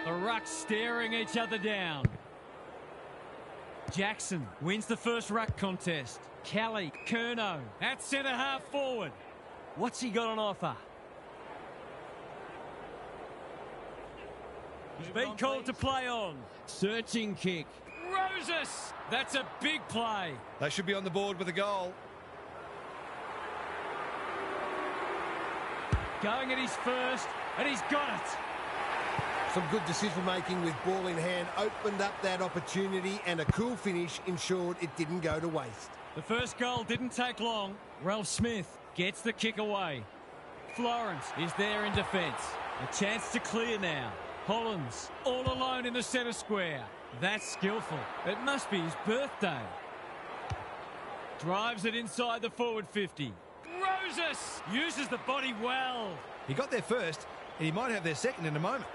The rucks staring each other down. Jackson wins the first ruck contest. Kelly, Curnow at centre half forward. What's he got on offer? He's been called to play on. Searching kick. Roses! That's a big play. They should be on the board with a goal. Going at his first, and he's got it. Some good decision-making with ball in hand opened up that opportunity, and a cool finish ensured it didn't go to waste. The first goal didn't take long. Ralph Smith gets the kick away. Florence is there in defence. A chance to clear now. Hollins all alone in the centre square. That's skillful. It must be his birthday. Drives it inside the forward 50. Roses uses the body well. He got there first, and he might have their second in a moment.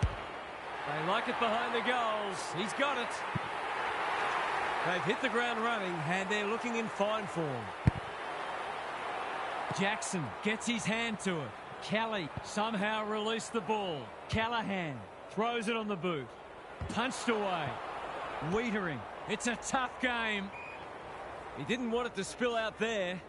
They like it behind the goals. He's got it. They've hit the ground running, and they're looking in fine form. Jackson gets his hand to it. Kelly somehow released the ball. Callahan throws it on the boot. Punched away. Wiedering. It's a tough game. He didn't want it to spill out there.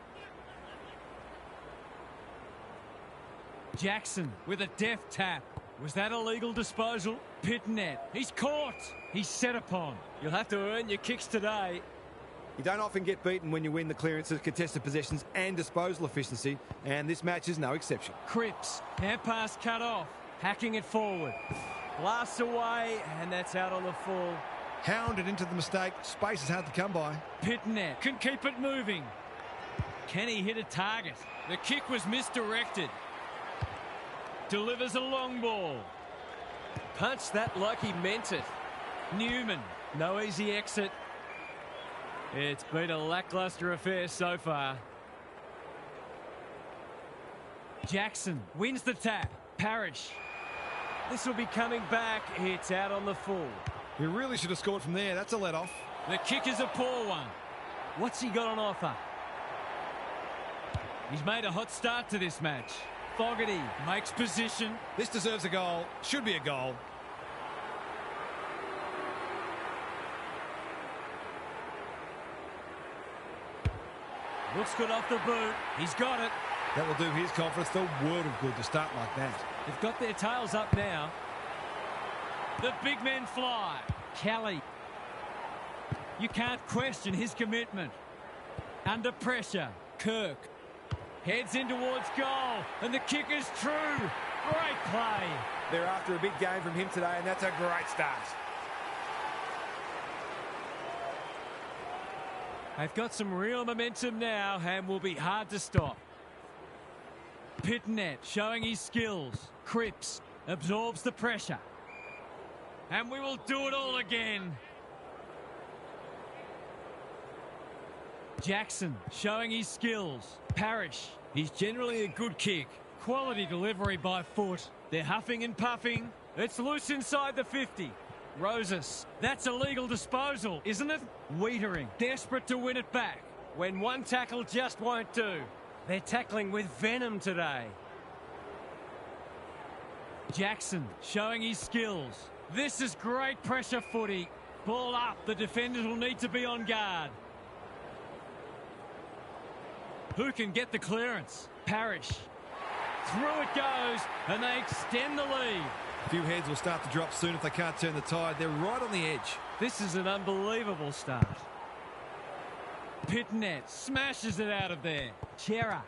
Jackson with a deft tap. Was that a legal disposal? Pitnet. He's caught. He's set upon. You'll have to earn your kicks today. You don't often get beaten when you win the clearances, contested possessions and disposal efficiency, and this match is no exception. Cripps. Hand pass cut off. Hacking it forward. Blasts away, and that's out on the full. Hounded into the mistake. Space is hard to come by. Pitnet can keep it moving. Can he hit a target? The kick was misdirected. Delivers a long ball. Punched that like he meant it. Newman. No easy exit. It's been a lacklustre affair so far. Jackson wins the tap. Parrish. This will be coming back. It's out on the full. He really should have scored from there. That's a let-off. The kick is a poor one. What's he got on offer? He's made a hot start to this match. Fogarty makes position. This deserves a goal. Should be a goal. Looks good off the boot. He's got it. That will do his confidence the world of good to start like that. They've got their tails up now. The big men fly. Kelly. You can't question his commitment. Under pressure. Kirk. Heads in towards goal. And the kick is true. Great play. They're after a big game from him today, and that's a great start. They've got some real momentum now and will be hard to stop. Pitnet showing his skills. Cripps absorbs the pressure. And we will do it all again. Jackson showing his skills. Parrish. He's generally a good kick. Quality delivery by foot. They're huffing and puffing. It's loose inside the 50. Roses. That's a legal disposal, isn't it? Wiedering. Desperate to win it back. When one tackle just won't do. They're tackling with venom today. Jackson showing his skills. This is great pressure footy. Ball up. The defenders will need to be on guard. Who can get the clearance? Parrish. Through it goes, and they extend the lead. A few heads will start to drop soon if they can't turn the tide. They're right on the edge. This is an unbelievable start. Pitnet smashes it out of there. Chera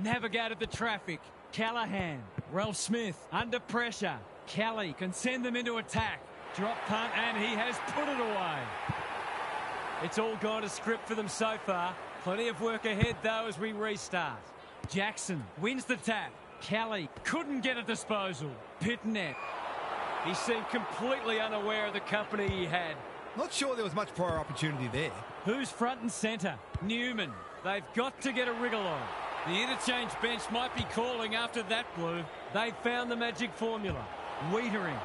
navigated the traffic. Callahan. Ralph Smith under pressure. Kelly can send them into attack. Drop punt, and he has put it away. It's all gone to script for them so far. Plenty of work ahead, though, as we restart. Jackson wins the tap. Kelly couldn't get a disposal. Pitnet. He seemed completely unaware of the company he had. Not sure there was much prior opportunity there. Who's front and centre? Newman. They've got to get a wriggle on. The interchange bench might be calling after that blue. They've found the magic formula. Wiedering.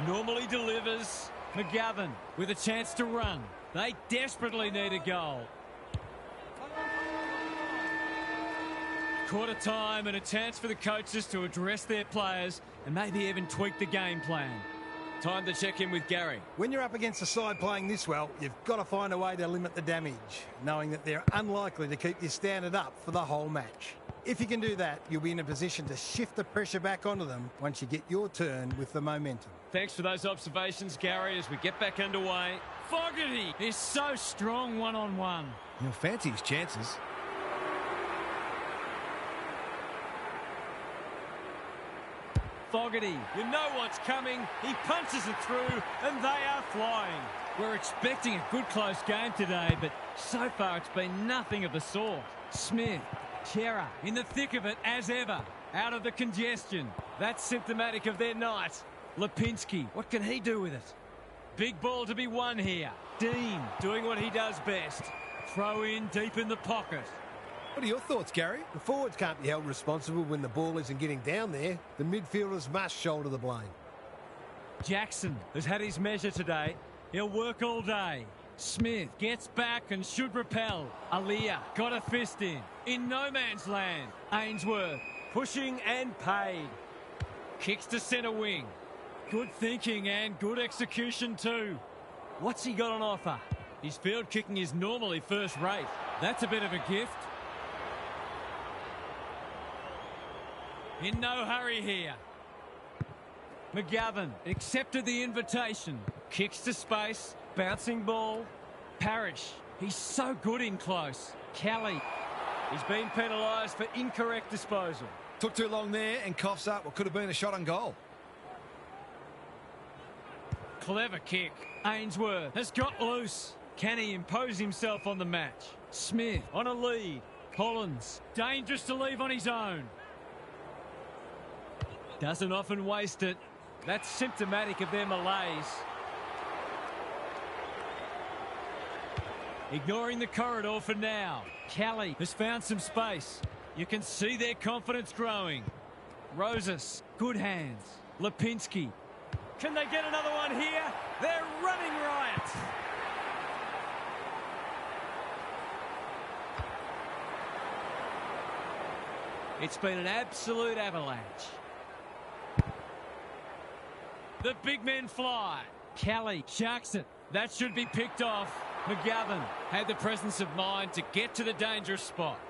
Normally delivers. McGovern with a chance to run. They desperately need a goal. Quarter time and a chance for the coaches to address their players and maybe even tweak the game plan. Time to check in with Gary. When you're up against a side playing this well, you've got to find a way to limit the damage, knowing that they're unlikely to keep your standard up for the whole match. If you can do that, you'll be in a position to shift the pressure back onto them once you get your turn with the momentum. Thanks for those observations, Gary, as we get back underway. Fogarty is so strong one-on-one. He'll fancy his chances. Fogarty, you know what's coming. He punches it through, and they are flying. We're expecting a good close game today, but so far it's been nothing of the sort. Smith, Chera, in the thick of it as ever. Out of the congestion. That's symptomatic of their night. Lipinski, what can he do with it? Big ball to be won here. Dean doing what he does best. Throw in deep in the pocket. What are your thoughts, Gary? The forwards can't be held responsible when the ball isn't getting down there. The midfielders must shoulder the blame. Jackson has had his measure today. He'll work all day. Smith gets back and should repel. Aliyah got a fist in. In no man's land. Ainsworth pushing and paid. Kicks to centre wing. Good thinking and good execution too. What's he got on offer? His field kicking is normally first rate. That's a bit of a gift. In no hurry here. McGovern accepted the invitation. Kicks to space. Bouncing ball. Parrish. He's so good in close. Kelly. He's been penalised for incorrect disposal. Took too long there and coughs up what could have been a shot on goal. Clever kick. Ainsworth has got loose. Can he impose himself on the match? Smith on a lead. Collins dangerous to leave on his own. Doesn't often waste it. That's symptomatic of their malaise. Ignoring the corridor for now. Kelly has found some space. You can see their confidence growing. Rosas, good hands. Lipinski. Can they get another one here? They're running riot. It's been an absolute avalanche. The big men fly. Kelly sharks it. That should be picked off. McGovern had the presence of mind to get to the dangerous spot.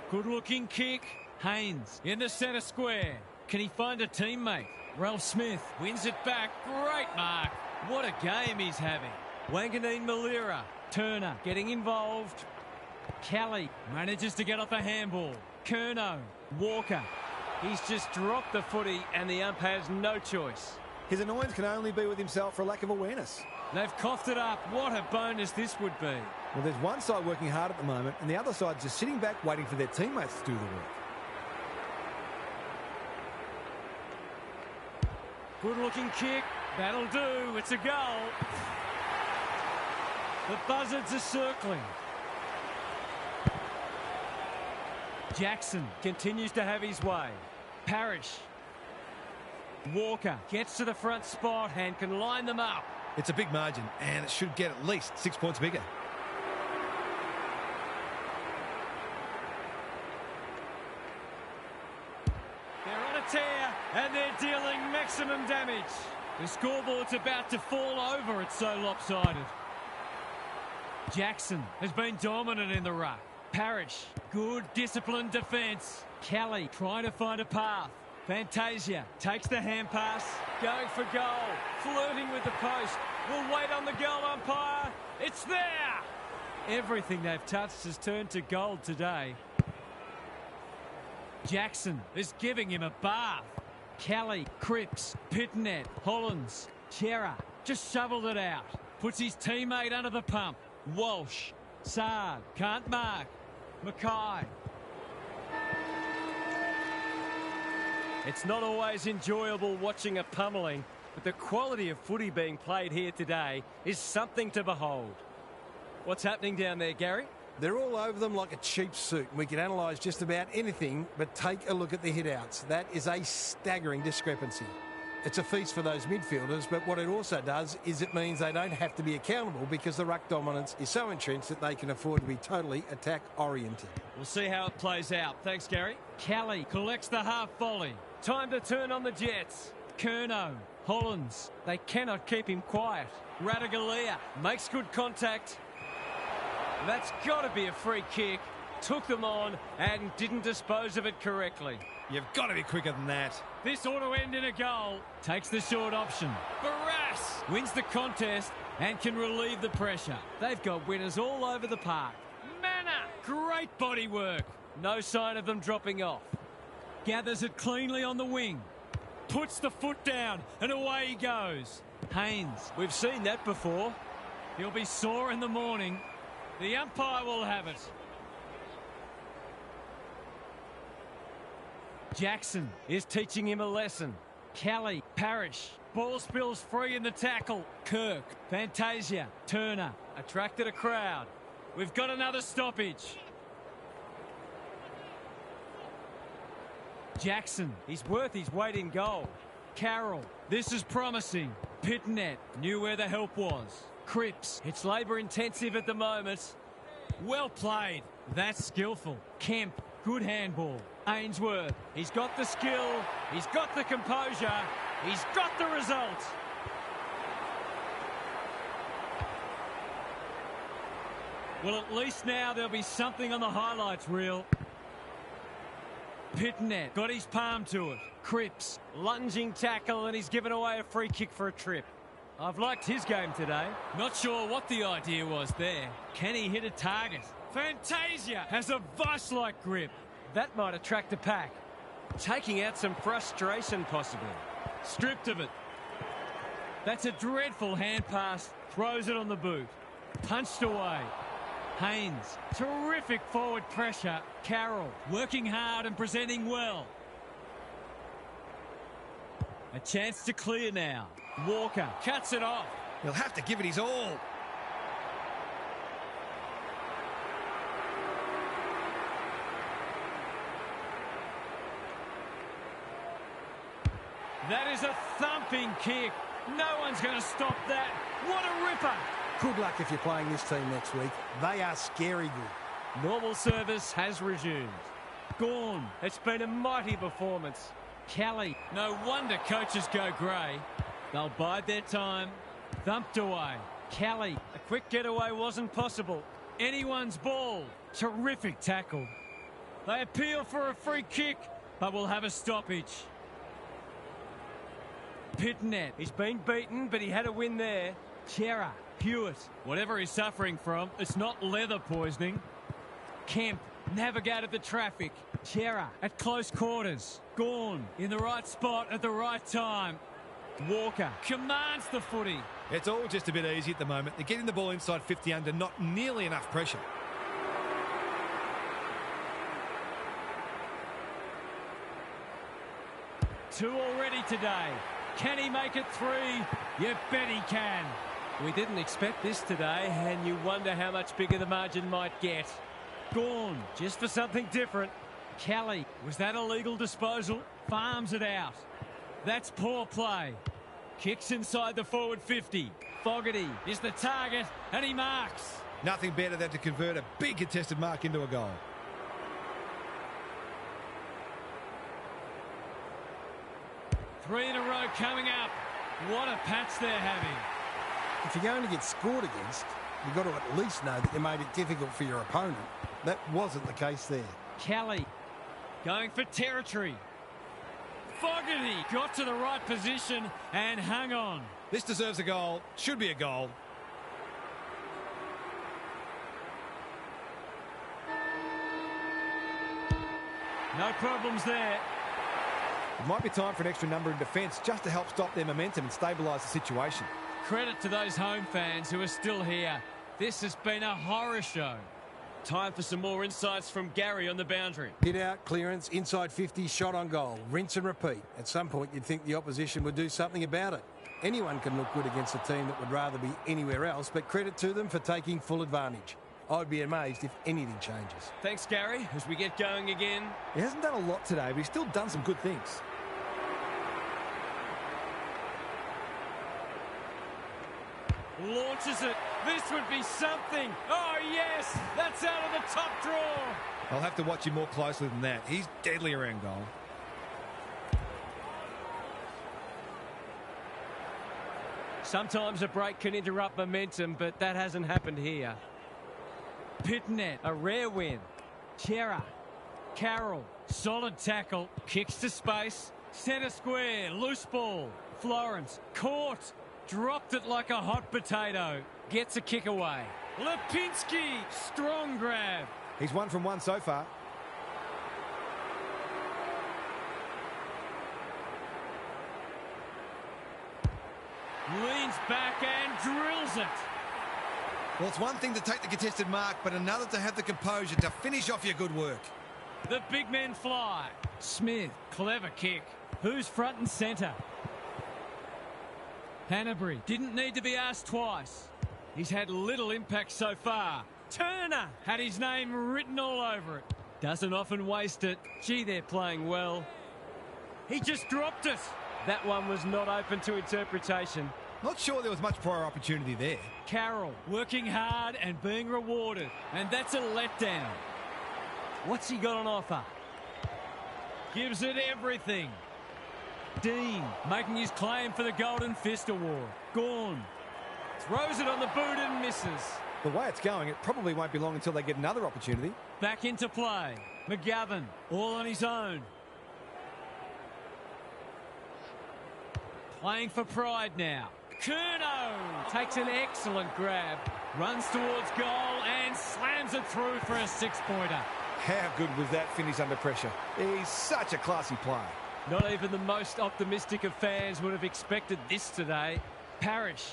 Good looking kick. Haynes in the centre square. Can he find a teammate? Ralph Smith wins it back. Great mark. What a game he's having. Wanganeen Malira. Turner getting involved. Kelly manages to get off a handball. Curnow. Walker. He's just dropped the footy and the ump has no choice. His annoyance can only be with himself for a lack of awareness. They've coughed it up. What a bonus this would be. Well, there's one side working hard at the moment and the other side just sitting back waiting for their teammates to do the work. Good looking kick. That'll do. It's a goal. The buzzards are circling. Jackson continues to have his way. Parrish. Walker gets to the front spot and can line them up. It's a big margin and it should get at least 6 points bigger. They're on a tear and they're dealing maximum damage. The scoreboard's about to fall over, it's so lopsided. Jackson has been dominant in the ruck. Parrish, good disciplined defence. Kelly trying to find a path. Fantasia takes the hand pass, going for goal, flirting with the post. We'll wait on the goal umpire. It's there! Everything they've touched has turned to gold today. Jackson is giving him a bath. Kelly, Cripps, Pitnet, Hollins, Chera just shoveled it out. Puts his teammate under the pump. Walsh, Saad, can't mark. Mackay. It's not always enjoyable watching a pummeling, but the quality of footy being played here today is something to behold. What's happening down there, Gary? They're all over them like a cheap suit. We can analyse just about anything, but take a look at the hit-outs. That is a staggering discrepancy. It's a feast for those midfielders, but what it also does is it means they don't have to be accountable because the ruck dominance is so entrenched that they can afford to be totally attack-oriented. We'll see how it plays out. Thanks, Gary. Kelly collects the half volley. Time to turn on the Jets. Curnow, Hollands. They cannot keep him quiet. Radaglia makes good contact. That's got to be a free kick. Took them on and didn't dispose of it correctly. You've got to be quicker than that. This ought to end in a goal. Takes the short option. Barras wins the contest and can relieve the pressure. They've got winners all over the park. Manna, great body work. No sign of them dropping off. Gathers it cleanly on the wing. Puts the foot down and away he goes. Haynes, we've seen that before. He'll be sore in the morning. The umpire will have it. Jackson is teaching him a lesson. Kelly, Parrish, ball spills free in the tackle. Kirk, Fantasia, Turner, attracted a crowd. We've got another stoppage. Jackson, he's worth his weight in gold. Carroll, this is promising. Pitnet knew where the help was. Cripps, it's labour intensive at the moment. Well played. That's skillful. Kemp, good handball. Ainsworth, he's got the skill, he's got the composure, he's got the result. Well, at least now there'll be something on the highlights reel. Pitnet got his palm to it. Cripps, lunging tackle, and he's given away a free kick for a trip. I've liked his game today. Not sure what the idea was there. Can he hit a target? Fantasia has a vice-like grip. That might attract a pack. Taking out some frustration, possibly. Stripped of it. That's a dreadful hand pass. Throws it on the boot. Punched away. Haynes. Terrific forward pressure. Carroll working hard and presenting well. A chance to clear now. Walker cuts it off. He'll have to give it his all. That is a thumping kick. No one's going to stop that. What a ripper. Good luck if you're playing this team next week. They are scary good. Normal service has resumed. Gawn, it's been a mighty performance. Kelly, no wonder coaches go grey. They'll bide their time. Thumped away. Kelly, a quick getaway wasn't possible. Anyone's ball. Terrific tackle. They appeal for a free kick, but will have a stoppage. Pitnet, he's been beaten, but he had a win there. Chera, Hewitt, whatever he's suffering from, it's not leather poisoning. Kemp navigated the traffic. Chera at close quarters. Gawn in the right spot at the right time. Walker commands the footy. It's all just a bit easy at the moment. They're getting the ball inside 50 under not nearly enough pressure. Two already today. Can he make it three? You bet he can. We didn't expect this today, and you wonder how much bigger the margin might get. Gawn, just for something different. Kelly, was that a legal disposal? Farms it out. That's poor play. Kicks inside the forward 50. Fogarty is the target, and he marks. Nothing better than to convert a big contested mark into a goal. Three in a row coming up. What a patch they're having. If you're going to get scored against, you've got to at least know that you made it difficult for your opponent. That wasn't the case there. Kelly going for territory. Fogarty got to the right position and hung on. This deserves a goal. Should be a goal. No problems there. It might be time for an extra number in defence just to help stop their momentum and stabilise the situation. Credit to those home fans who are still here. This has been a horror show. Time for some more insights from Gary on the boundary. Hit out, clearance, inside 50, shot on goal. Rinse and repeat. At some point, you'd think the opposition would do something about it. Anyone can look good against a team that would rather be anywhere else, but credit to them for taking full advantage. I'd be amazed if anything changes. Thanks, Gary. As we get going again. He hasn't done a lot today, but he's still done some good things. Launches it. This would be something. Oh, yes. That's out of the top draw. I'll have to watch him more closely than that. He's deadly around goal. Sometimes a break can interrupt momentum, but that hasn't happened here. Pitnet, a rare win. Chera. Carroll, solid tackle. Kicks to space. Centre square, loose ball. Florence, caught. Dropped it like a hot potato. Gets a kick away. Lipinski, strong grab. He's 1 from 1 so far. Leans back and drills it. Well, it's one thing to take the contested mark, but another to have the composure to finish off your good work. The big men fly. Smith, clever kick. Who's front and centre? Hanbury didn't need to be asked twice. He's had little impact so far. Turner had his name written all over it. Doesn't often waste it. Gee, they're playing well. He just dropped it. That one was not open to interpretation. Not sure there was much prior opportunity there. Carroll working hard and being rewarded. And that's a letdown. What's he got on offer? Gives it everything. Dean making his claim for the Golden Fist Award. Gone. Throws it on the boot and misses. The way it's going, it probably won't be long until they get another opportunity. Back into play. McGovern, all on his own. Playing for pride now. Curnow takes an excellent grab. Runs towards goal and slams it through for a 6-pointer. How good was that finish under pressure? He's such a classy player. Not even the most optimistic of fans would have expected this today. Parrish.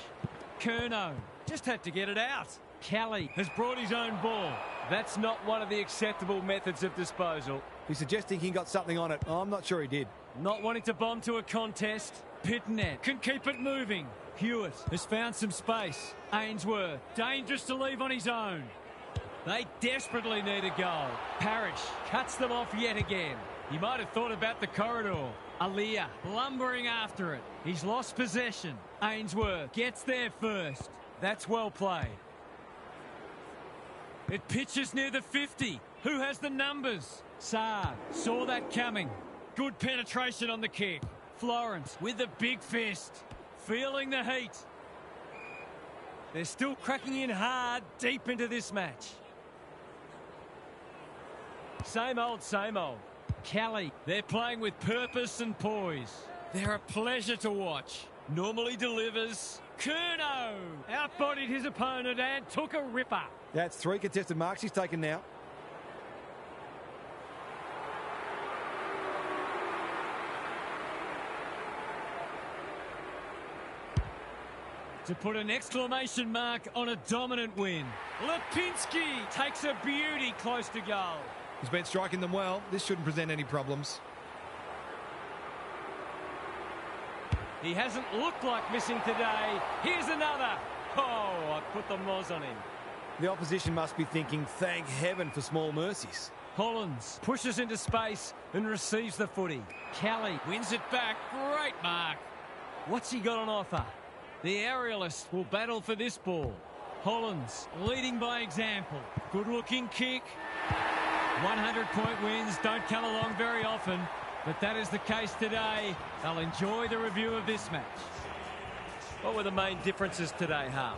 Curnow just had to get it out. Kelly has brought his own ball. That's not one of the acceptable methods of disposal. He's suggesting he got something on it. I'm not sure he did. Not wanting to bomb to a contest. Pitnet can keep it moving. Hewitt has found some space. Ainsworth, dangerous to leave on his own. They desperately need a goal. Parrish cuts them off yet again. He might have thought about the corridor. Aaliyah lumbering after it. He's lost possession. Ainsworth gets there first. That's well played. It pitches near the 50. Who has the numbers? Saad saw that coming. Good penetration on the kick. Florence with the big fist. Feeling the heat. They're still cracking in hard deep into this match. Same old, same old. Kelly, they're playing with purpose and poise. They're a pleasure to watch. Normally delivers. Curnow outbodied his opponent and took a ripper. That's 3 contested marks he's taken now. To put an exclamation mark on a dominant win. Lipinski takes a beauty close to goal. He's been striking them well. This shouldn't present any problems. He hasn't looked like missing today. Here's another. Oh, I put the moz on him. The opposition must be thinking, thank heaven for small mercies. Hollins pushes into space and receives the footy. Kelly wins it back. Great mark. What's he got on offer? The aerialist will battle for this ball. Hollins leading by example. Good-looking kick. 100-point wins don't come along very often, but that is the case today. They'll enjoy the review of this match. What were the main differences today, Half?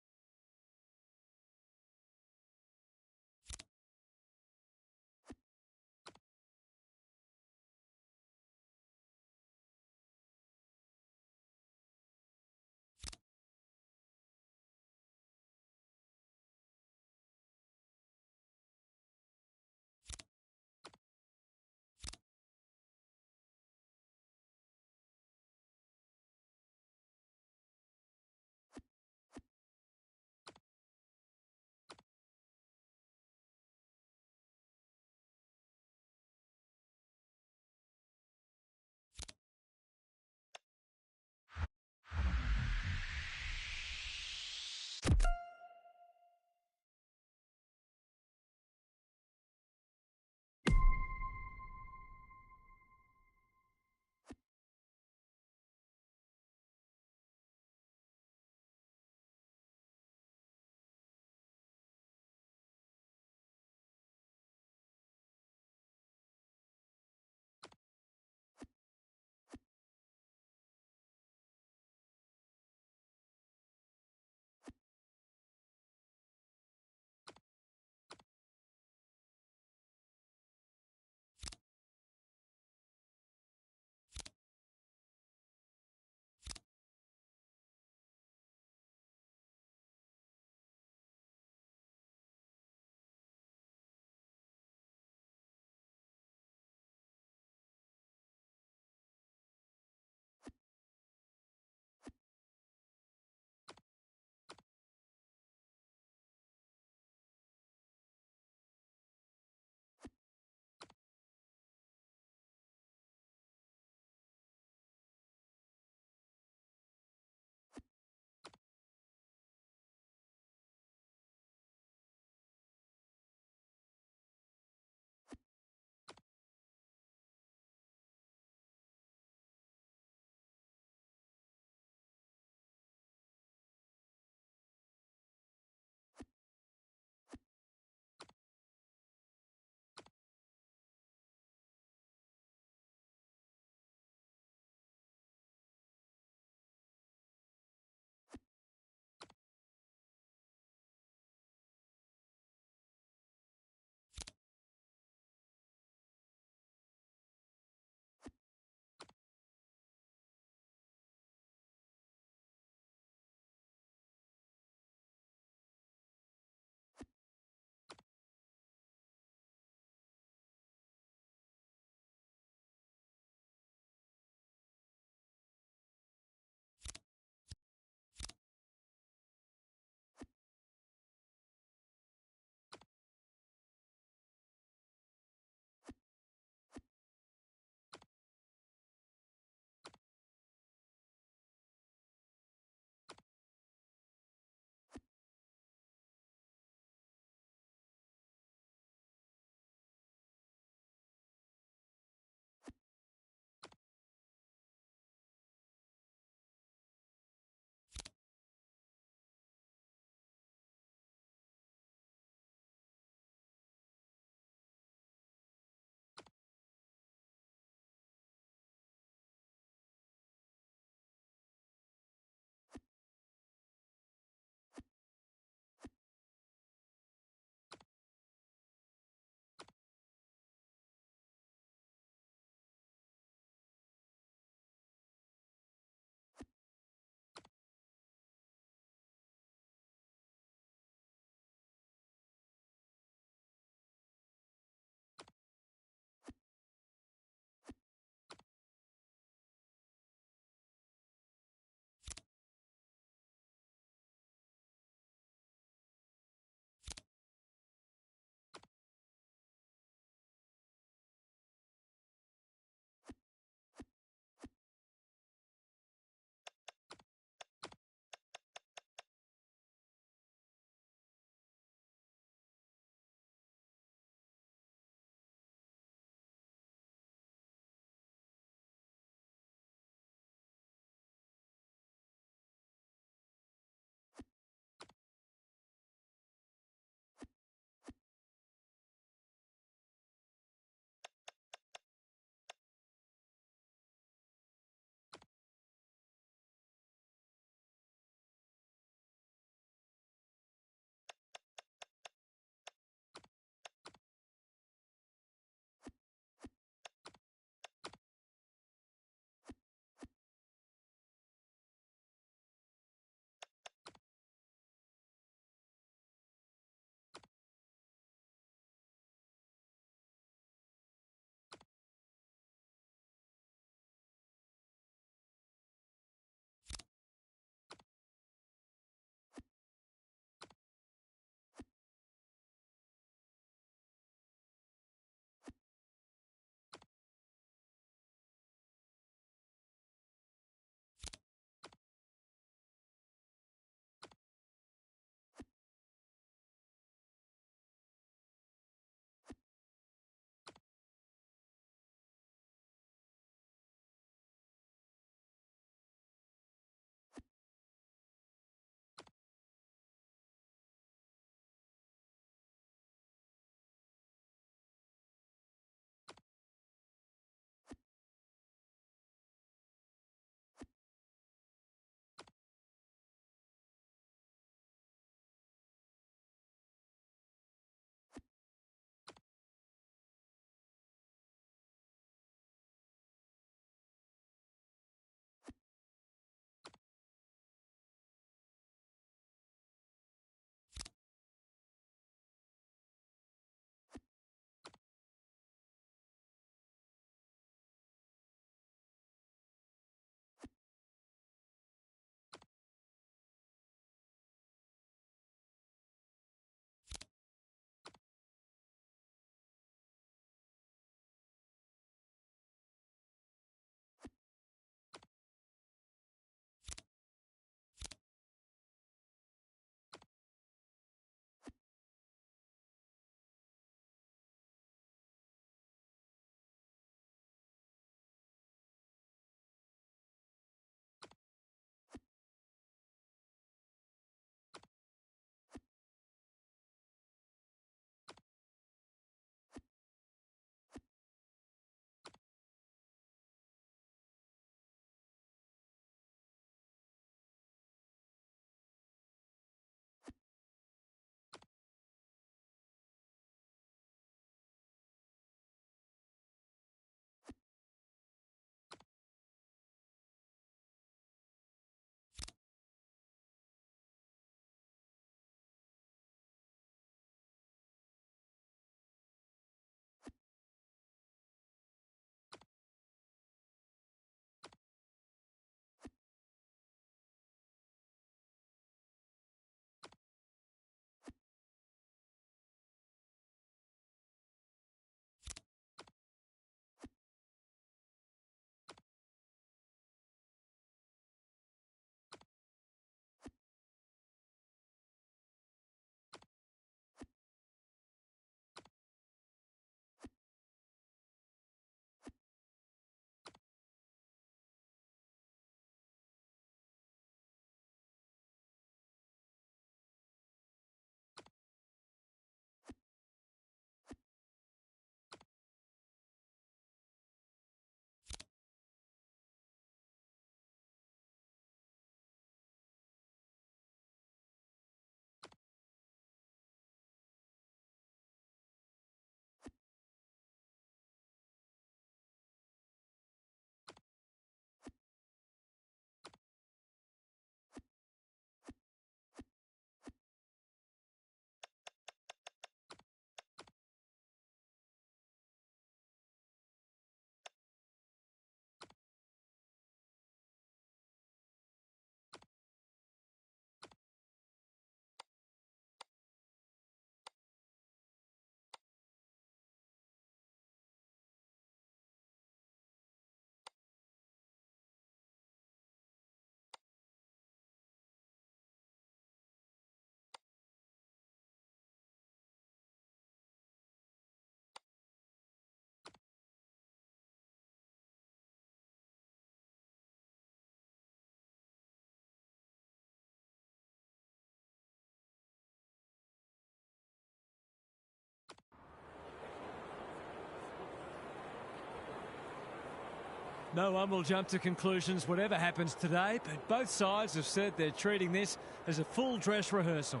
No one will jump to conclusions whatever happens today, but both sides have said they're treating this as a full dress rehearsal.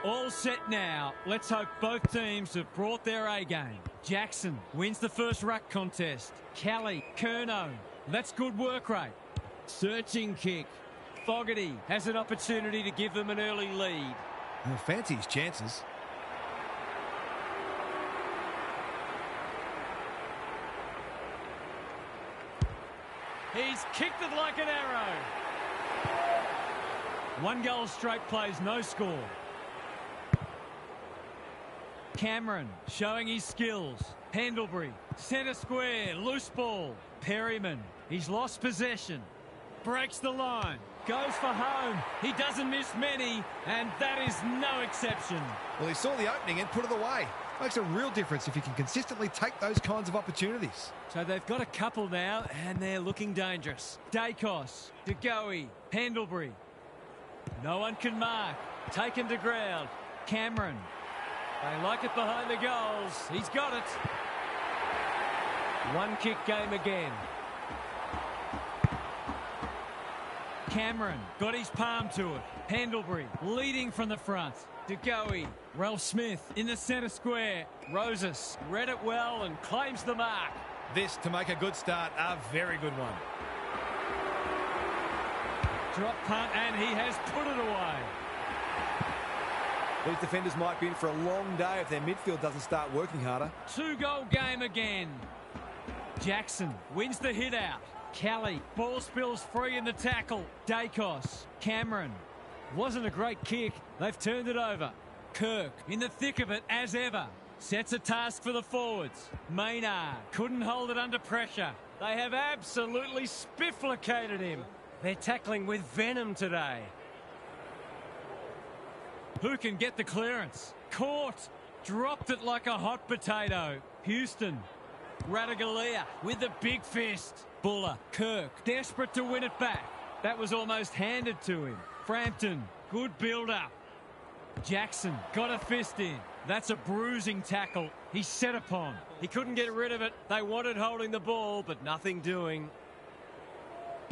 All set now. Let's hope both teams have brought their A game. Jackson wins the first ruck contest. Kelly, Curnow. That's good work rate. Searching kick. Fogarty has an opportunity to give them an early lead. Well, fancy his chances. He's kicked it like an arrow. 1 goal straight plays, no score. Cameron showing his skills. Pendlebury, centre square, loose ball. Perryman, he's lost possession. Breaks the line, goes for home. He doesn't miss many, and that is no exception. Well, he saw the opening and put it away. Makes a real difference if you can consistently take those kinds of opportunities. So they've got a couple now, and they're looking dangerous. Dacos, DeGoey, Pendlebury. No one can mark. Taken to ground. Cameron. They like it behind the goals. He's got it. One kick game again. Cameron got his palm to it. Pendlebury leading from the front. DeGoey. Ralph Smith in the centre square. Rosas read it well and claims the mark. This, to make a good start, a very good one. Drop punt, and he has put it away. These defenders might be in for a long day if their midfield doesn't start working harder. 2-goal game again. Jackson wins the hit out. Kelly, ball spills free in the tackle. Dacos, Cameron. Wasn't a great kick. They've turned it over. Kirk in the thick of it as ever. Sets a task for the forwards. Maynard couldn't hold it under pressure. They have absolutely spifflicated him. They're tackling with venom today. Who can get the clearance? Caught. Dropped it like a hot potato. Houston. Radaglia with the big fist. Buller. Kirk. Desperate to win it back. That was almost handed to him. Frampton. Good build-up. Jackson got a fist in. That's a bruising tackle. He's set upon. He couldn't get rid of it. They wanted holding the ball, but nothing doing.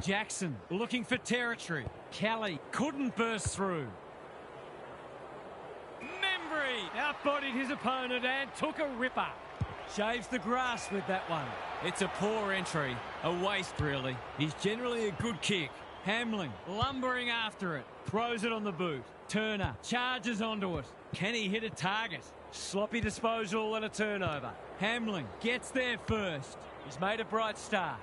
Jackson looking for territory. Kelly couldn't burst through. Membry outbodied his opponent and took a ripper. Shaves the grass with that one. It's a poor entry. A waste, really. He's generally a good kick. Hamling lumbering after it. Throws it on the boot. Turner charges onto it. Can he hit a target? Sloppy disposal and a turnover. Hamling gets there first. He's made a bright start.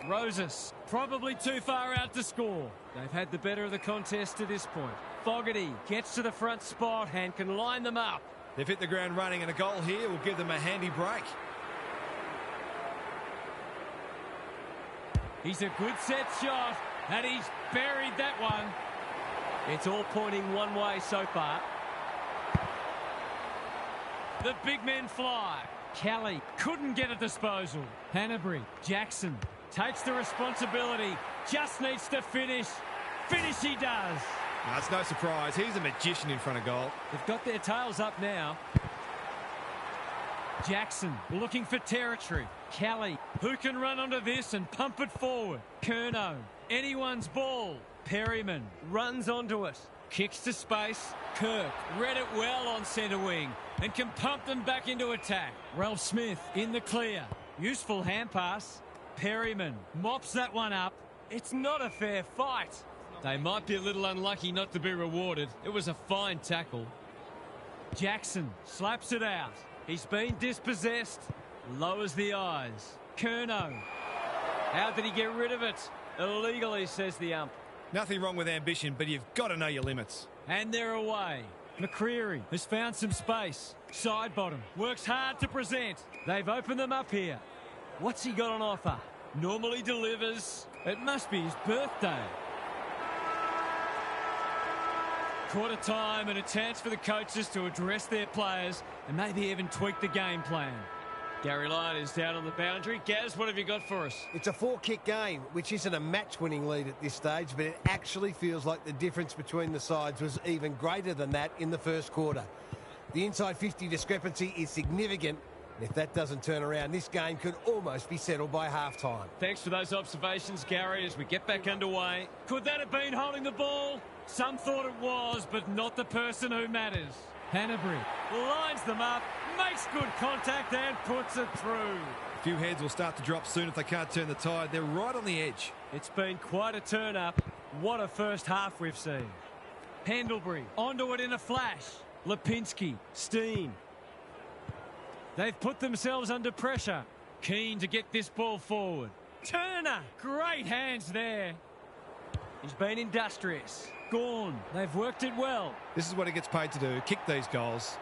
Rosas probably too far out to score. They've had the better of the contest to this point. Fogarty gets to the front spot and can line them up. They've hit the ground running, and a goal here will give them a handy break. He's a good set shot, and he's buried that one. It's all pointing one way so far. The big men fly. Kelly couldn't get a disposal. Hanbury, Jackson takes the responsibility. Just needs to finish. Finish he does. That's no surprise. He's a magician in front of goal. They've got their tails up now. Jackson looking for territory. Kelly, who can run onto this and pump it forward. Curnow, anyone's ball. Perryman runs onto it. Kicks to space. Kirk read it well on centre wing and can pump them back into attack. Ralph Smith in the clear. Useful hand pass. Perryman mops that one up. It's not a fair fight. They might be a little unlucky not to be rewarded. It was a fine tackle. Jackson slaps it out. He's been dispossessed. Lowers the eyes. Curnow. How did he get rid of it? Illegally, says the ump. Nothing wrong with ambition, but you've got to know your limits. And they're away. McCreary has found some space. Side bottom. Works hard to present. They've opened them up here. What's he got on offer? Normally delivers. It must be his birthday. Quarter time and a chance for the coaches to address their players and maybe even tweak the game plan. Gary Lyon is down on the boundary. Gaz, what have you got for us? It's a 4-kick game, which isn't a match-winning lead at this stage, but it actually feels like the difference between the sides was even greater than that in the first quarter. The inside 50 discrepancy is significant. If that doesn't turn around, this game could almost be settled by half-time. Thanks for those observations, Gary, as we get back underway. Could that have been holding the ball? Some thought it was, but not the person who matters. Hanbury lines them up, makes good contact and puts it through. A few heads will start to drop soon if they can't turn the tide. They're right on the edge. It's been quite a turn-up. What a first half we've seen. Pendlebury onto it in a flash. Lipinski, Steen. They've put themselves under pressure. Keen to get this ball forward. Turner, great hands there. He's been industrious. Gorn, they've worked it well. This is what he gets paid to do, kick these goals.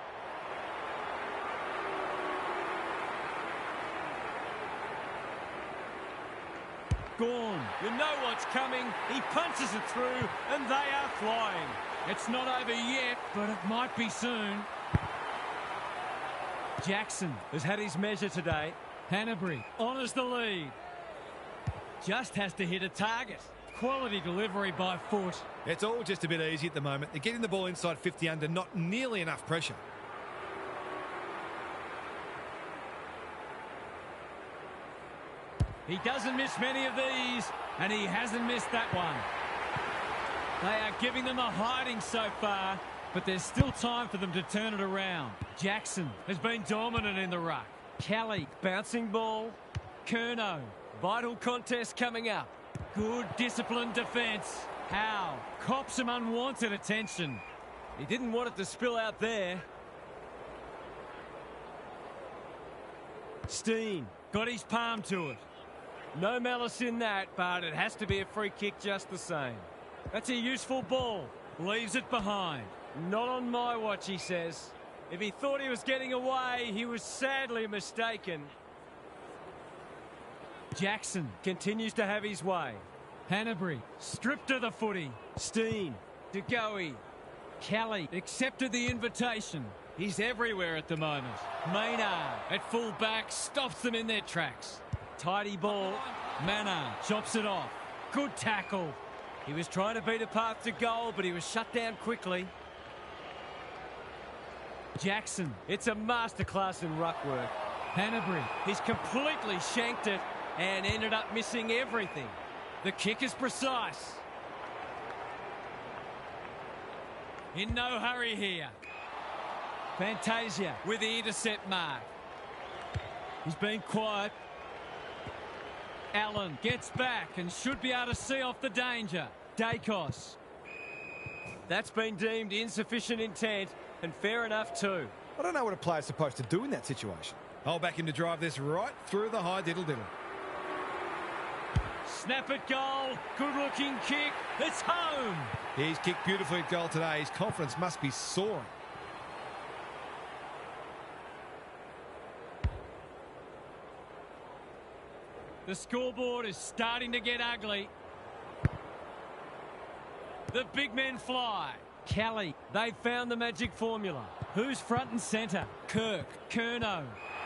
Gorn, you know what's coming. He punches it through and they are flying. It's not over yet, but it might be soon. Jackson has had his measure today. Hanbury honours the lead. Just has to hit a target. Quality delivery by foot. It's all just a bit easy at the moment. They're getting the ball inside 50 under, not nearly enough pressure. He doesn't miss many of these, and he hasn't missed that one. They are giving them a hiding so far, but there's still time for them to turn it around. Jackson has been dominant in the ruck. Kelly, bouncing ball. Curnow, vital contest coming up. Good disciplined defence. Howe cops some unwanted attention. He didn't want it to spill out there. Steen got his palm to it. No malice in that, but it has to be a free kick just the same. That's a useful ball. Leaves it behind. Not on my watch, he says. If he thought he was getting away, he was sadly mistaken. Jackson continues to have his way. Hanbury stripped of the footy. Steen, DeGoey. Kelly accepted the invitation. He's everywhere at the moment. Maynard at full back stops them in their tracks. Tidy ball. Mannar chops it off. Good tackle. He was trying to beat a path to goal, but he was shut down quickly. Jackson, it's a masterclass in ruck work. Hanbury, he's completely shanked it and ended up missing everything. The kick is precise. In no hurry here. Fantasia with the intercept mark. He's been quiet. Allen gets back and should be able to see off the danger. Dacos. That's been deemed insufficient intent, and fair enough too. I don't know what a player's supposed to do in that situation. I'll back him to drive this right through the high diddle-diddle. Snap at goal. Good-looking kick. It's home. He's kicked beautifully at goal today. His confidence must be soaring. The scoreboard is starting to get ugly. The big men fly. Kelly, they've found the magic formula. Who's front and centre? Kirk, Curnow.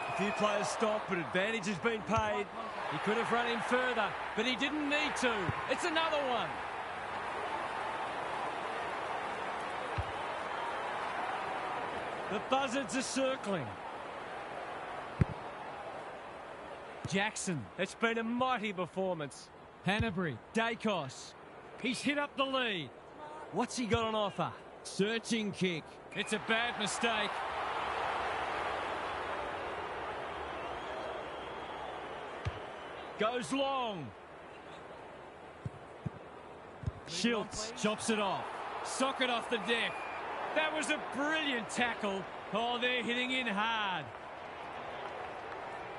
A few players stop, but advantage has been paid. He could have run in further, but he didn't need to. It's another one. The buzzards are circling. Jackson, it's been a mighty performance. Hanbury, Dacos. He's hit up the lead. What's he got on offer? Searching kick. It's a bad mistake. Goes long. Schiltz chops it off. Socket off the deck. That was a brilliant tackle. Oh, they're hitting in hard.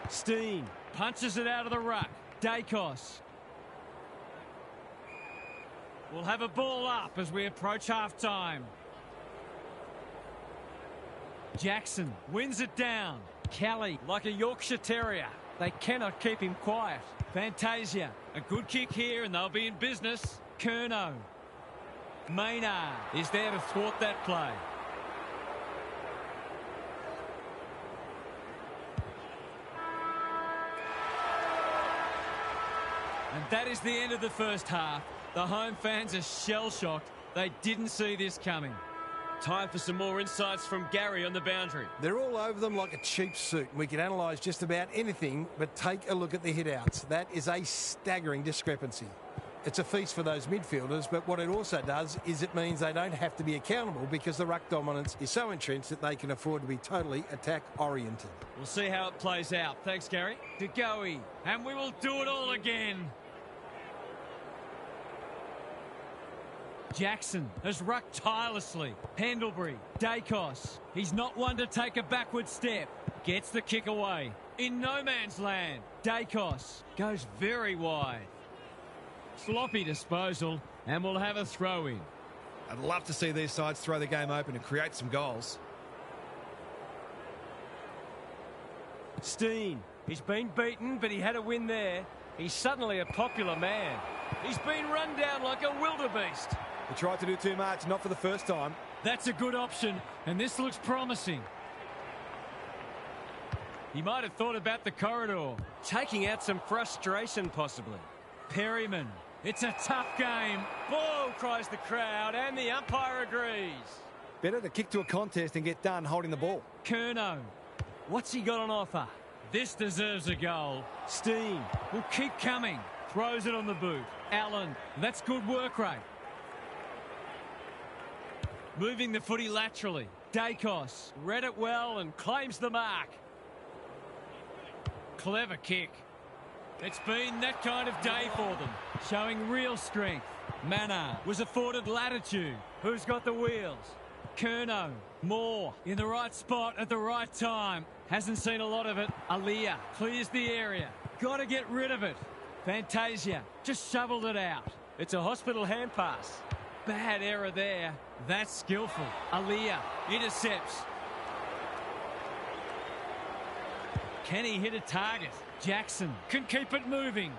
Steen punches it out of the ruck. Dacos. We'll have a ball up as we approach half-time. Jackson wins it down. Kelly, like a Yorkshire Terrier. They cannot keep him quiet. Fantasia, a good kick here and they'll be in business. Curnow. Maynard is there to thwart that play. And that is the end of the first half. The home fans are shell-shocked. They didn't see this coming. Time for some more insights from Gary on the boundary. They're all over them like a cheap suit. We can analyse just about anything, but take a look at the hit-outs. That is a staggering discrepancy. It's a feast for those midfielders, but what it also does is it means they don't have to be accountable because the ruck dominance is so entrenched that they can afford to be totally attack-oriented. We'll see how it plays out. Thanks, Gary. De Goey, and we will do it all again. Jackson has rucked tirelessly. Pendlebury, Dacos. He's not one to take a backward step. Gets the kick away. In no man's land, Dacos goes very wide. Sloppy disposal, and we'll have a throw in. I'd love to see these sides throw the game open and create some goals. Steen, he's been beaten, but he had a win there. He's suddenly a popular man. He's been run down like a wildebeest. He tried to do too much, not for the first time. That's a good option, and this looks promising. He might have thought about the corridor, taking out some frustration possibly. Perryman, it's a tough game. Boo, cries the crowd, and the umpire agrees. Better to kick to a contest and get done holding the ball. Curnow, what's he got on offer? This deserves a goal. Steen will keep coming. Throws it on the boot. Allen, that's good work rate. Moving the footy laterally. Dacos read it well and claims the mark. Clever kick. It's been that kind of day for them, showing real strength. Manor was afforded latitude. Who's got the wheels? Curnow, Moore in the right spot at the right time. Hasn't seen a lot of it. Aaliyah clears the area. Got to get rid of it. Fantasia just shoveled it out. It's a hospital hand pass. Bad error there. That's skillful. Aaliyah intercepts. Can he hit a target? Jackson can keep it moving.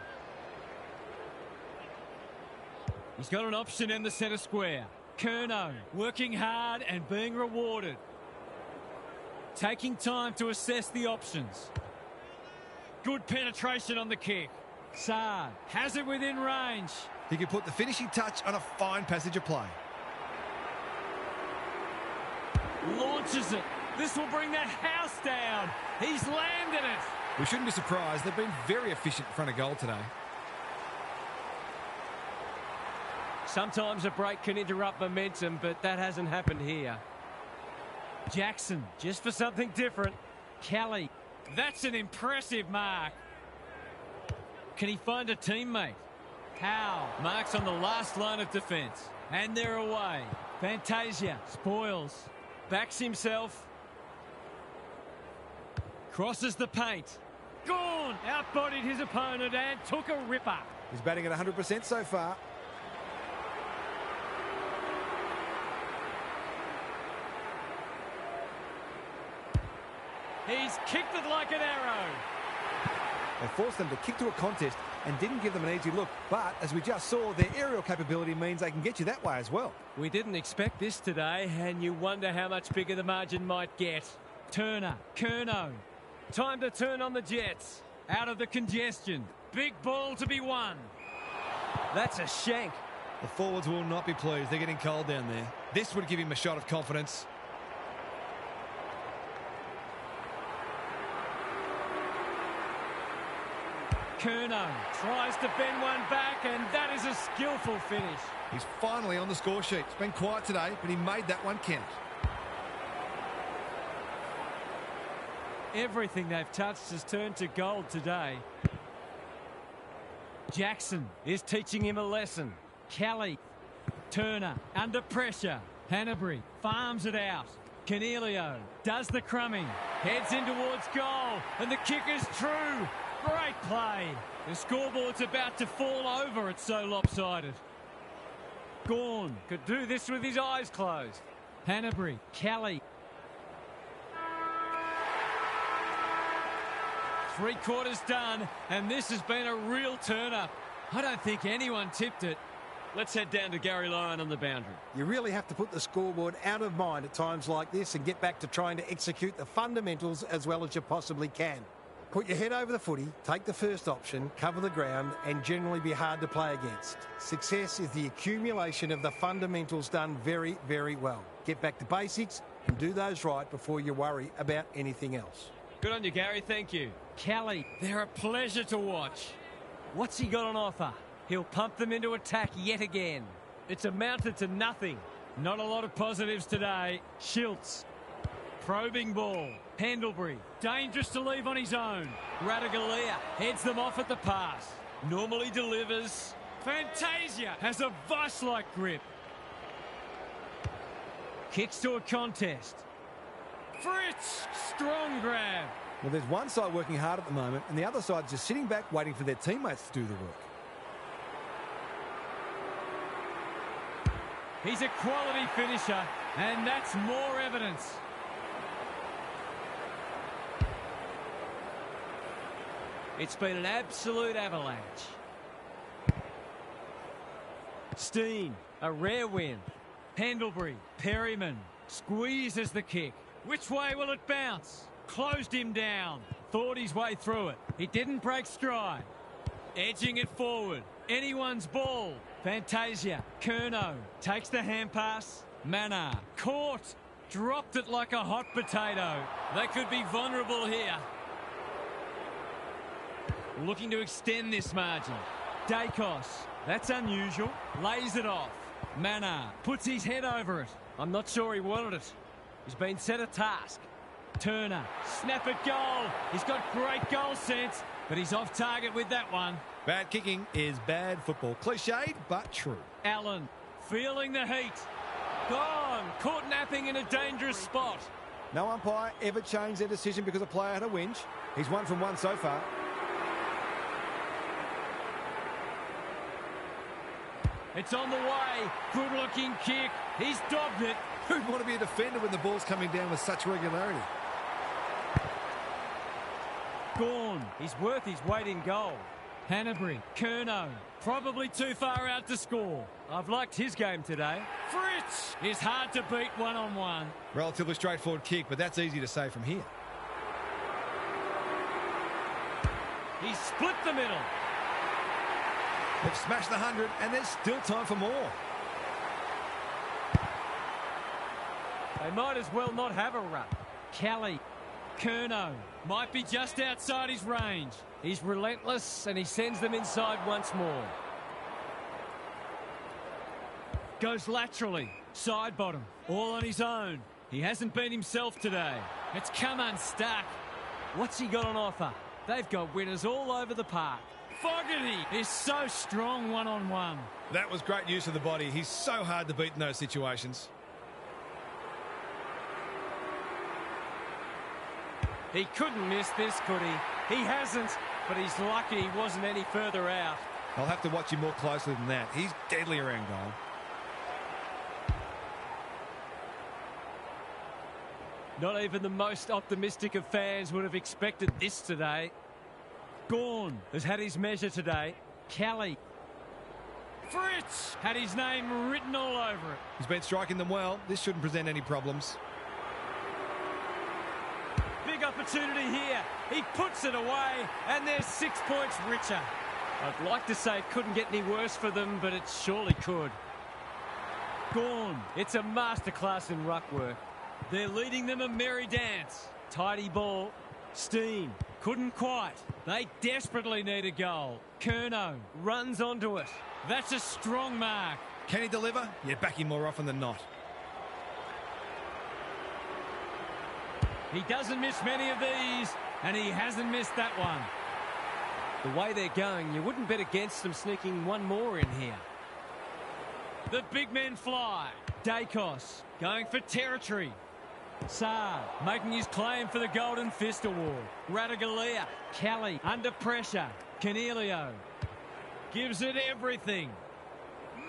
He's got an option in the centre square. Curnow working hard and being rewarded. Taking time to assess the options. Good penetration on the kick. Saad has it within range. He can put the finishing touch on a fine passage of play. Launches it. This will bring that house down. He's landed it. We shouldn't be surprised. They've been very efficient in front of goal today. Sometimes a break can interrupt momentum, but that hasn't happened here. Jackson, just for something different. Kelly, that's an impressive mark. Can he find a teammate? Howe marks on the last line of defence. And they're away. Fantasia spoils. Backs himself. Crosses the paint. Gone! Outbodied his opponent and took a ripper. He's batting at 100% so far. He's kicked it like an arrow. They forced them to kick to a contest and didn't give them an easy look. But, as we just saw, their aerial capability means they can get you that way as well. We didn't expect this today, and you wonder how much bigger the margin might get. Turner, Curnow. Time to turn on the Jets. Out of the congestion. Big ball to be won. That's a shank. The forwards will not be pleased. They're getting cold down there. This would give him a shot of confidence. Curnow tries to bend one back, and that is a skillful finish. He's finally on the score sheet. It's been quiet today, but he made that one count. Everything they've touched has turned to gold today. Jackson is teaching him a lesson. Kelly. Turner under pressure. Hanbury farms it out. Canelio does the crumbing. Heads in towards goal. And the kick is true. Great play. The scoreboard's about to fall over. It's so lopsided. Gawn could do this with his eyes closed. Hanbury. Kelly. 3/4 done, and this has been a real turn-up. I don't think anyone tipped it. Let's head down to Gary Lyon on the boundary. You really have to put the scoreboard out of mind at times like this and get back to trying to execute the fundamentals as well as you possibly can. Put your head over the footy, take the first option, cover the ground, and generally be hard to play against. Success is the accumulation of the fundamentals done very, very well. Get back to basics and do those right before you worry about anything else. Good on you, Gary. Thank you. Kelly, they're a pleasure to watch. What's he got on offer? He'll pump them into attack yet again. It's amounted to nothing. Not a lot of positives today. Schiltz. Probing ball. Pendlebury. Dangerous to leave on his own. Radaglia heads them off at the pass. Normally delivers. Fantasia has a vice-like grip. Kicks to a contest. Fritz. Strong grab. Well, there's one side working hard at the moment, and the other side just sitting back waiting for their teammates to do the work. He's a quality finisher, and that's more evidence. It's been an absolute avalanche. Steen, a rare win. Pendlebury, Perryman, squeezes the kick. Which way will it bounce? Closed him down. Thought his way through it. He didn't break stride. Edging it forward. Anyone's ball. Fantasia. Curnow takes the hand pass. Mannar. Caught. Dropped it like a hot potato. They could be vulnerable here. Looking to extend this margin. Dacos. That's unusual. Lays it off. Mannar puts his head over it. I'm not sure he wanted it. He's been set a task. Turner. Snap at goal. He's got great goal sense, but he's off target with that one. Bad kicking is bad football. Cliched, but true. Allen feeling the heat. Gone. Caught napping in a dangerous spot. No umpire ever changed their decision because a player had a whinge. He's 1 from 1 so far. It's on the way. Good-looking kick. He's dogged it. Who'd want to be a defender when the ball's coming down with such regularity? Gawn. He's worth his weight in gold. Hanbury. Curnow. Probably too far out to score. I've liked his game today. Fritz is hard to beat one-on-one. Relatively straightforward kick, but that's easy to say from here. He split the middle. They've smashed the 100, and there's still time for more. They might as well not have a run. Kelly. Curnow might be just outside his range. He's relentless, and he sends them inside once more. Goes laterally. Side bottom. All on his own. He hasn't been himself today. It's come unstuck. What's he got on offer? They've got winners all over the park. Fogarty is so strong one-on-one. That was great use of the body. He's so hard to beat in those situations. He couldn't miss this, could he? He hasn't, but he's lucky he wasn't any further out. I'll have to watch him more closely than that. He's deadly around goal. Not even the most optimistic of fans would have expected this today. Gawn has had his measure today. Kelly. Fritz had his name written all over it. He's been striking them well. This shouldn't present any problems. Big opportunity here. He puts it away, and they're 6 points richer. I'd like to say it couldn't get any worse for them, but it surely could. Gawn. It's a masterclass in ruck work. They're leading them a merry dance. Tidy ball. Steen. Couldn't quite. They desperately need a goal. Curnow runs onto it. That's a strong mark. Can he deliver? Yeah, back him more often than not. He doesn't miss many of these, and he hasn't missed that one. The way they're going, you wouldn't bet against them sneaking one more in here. The big men fly. Dacos going for territory. Saar making his claim for the Golden Fist Award. Radaglia. Kelly under pressure. Canelio gives it everything.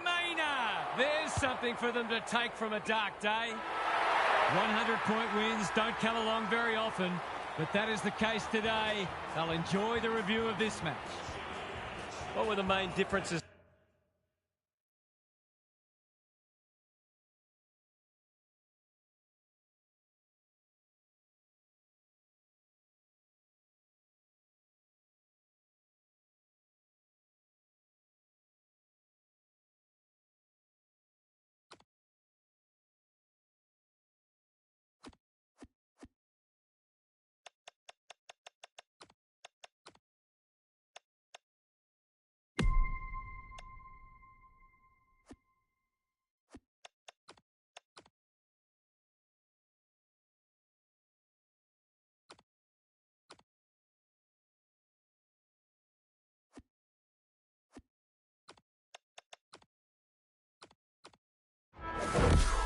Maynard. There's something for them to take from a dark day. 100-point wins don't come along very often, but that is the case today. They'll enjoy the review of this match. What were the main differences? goal.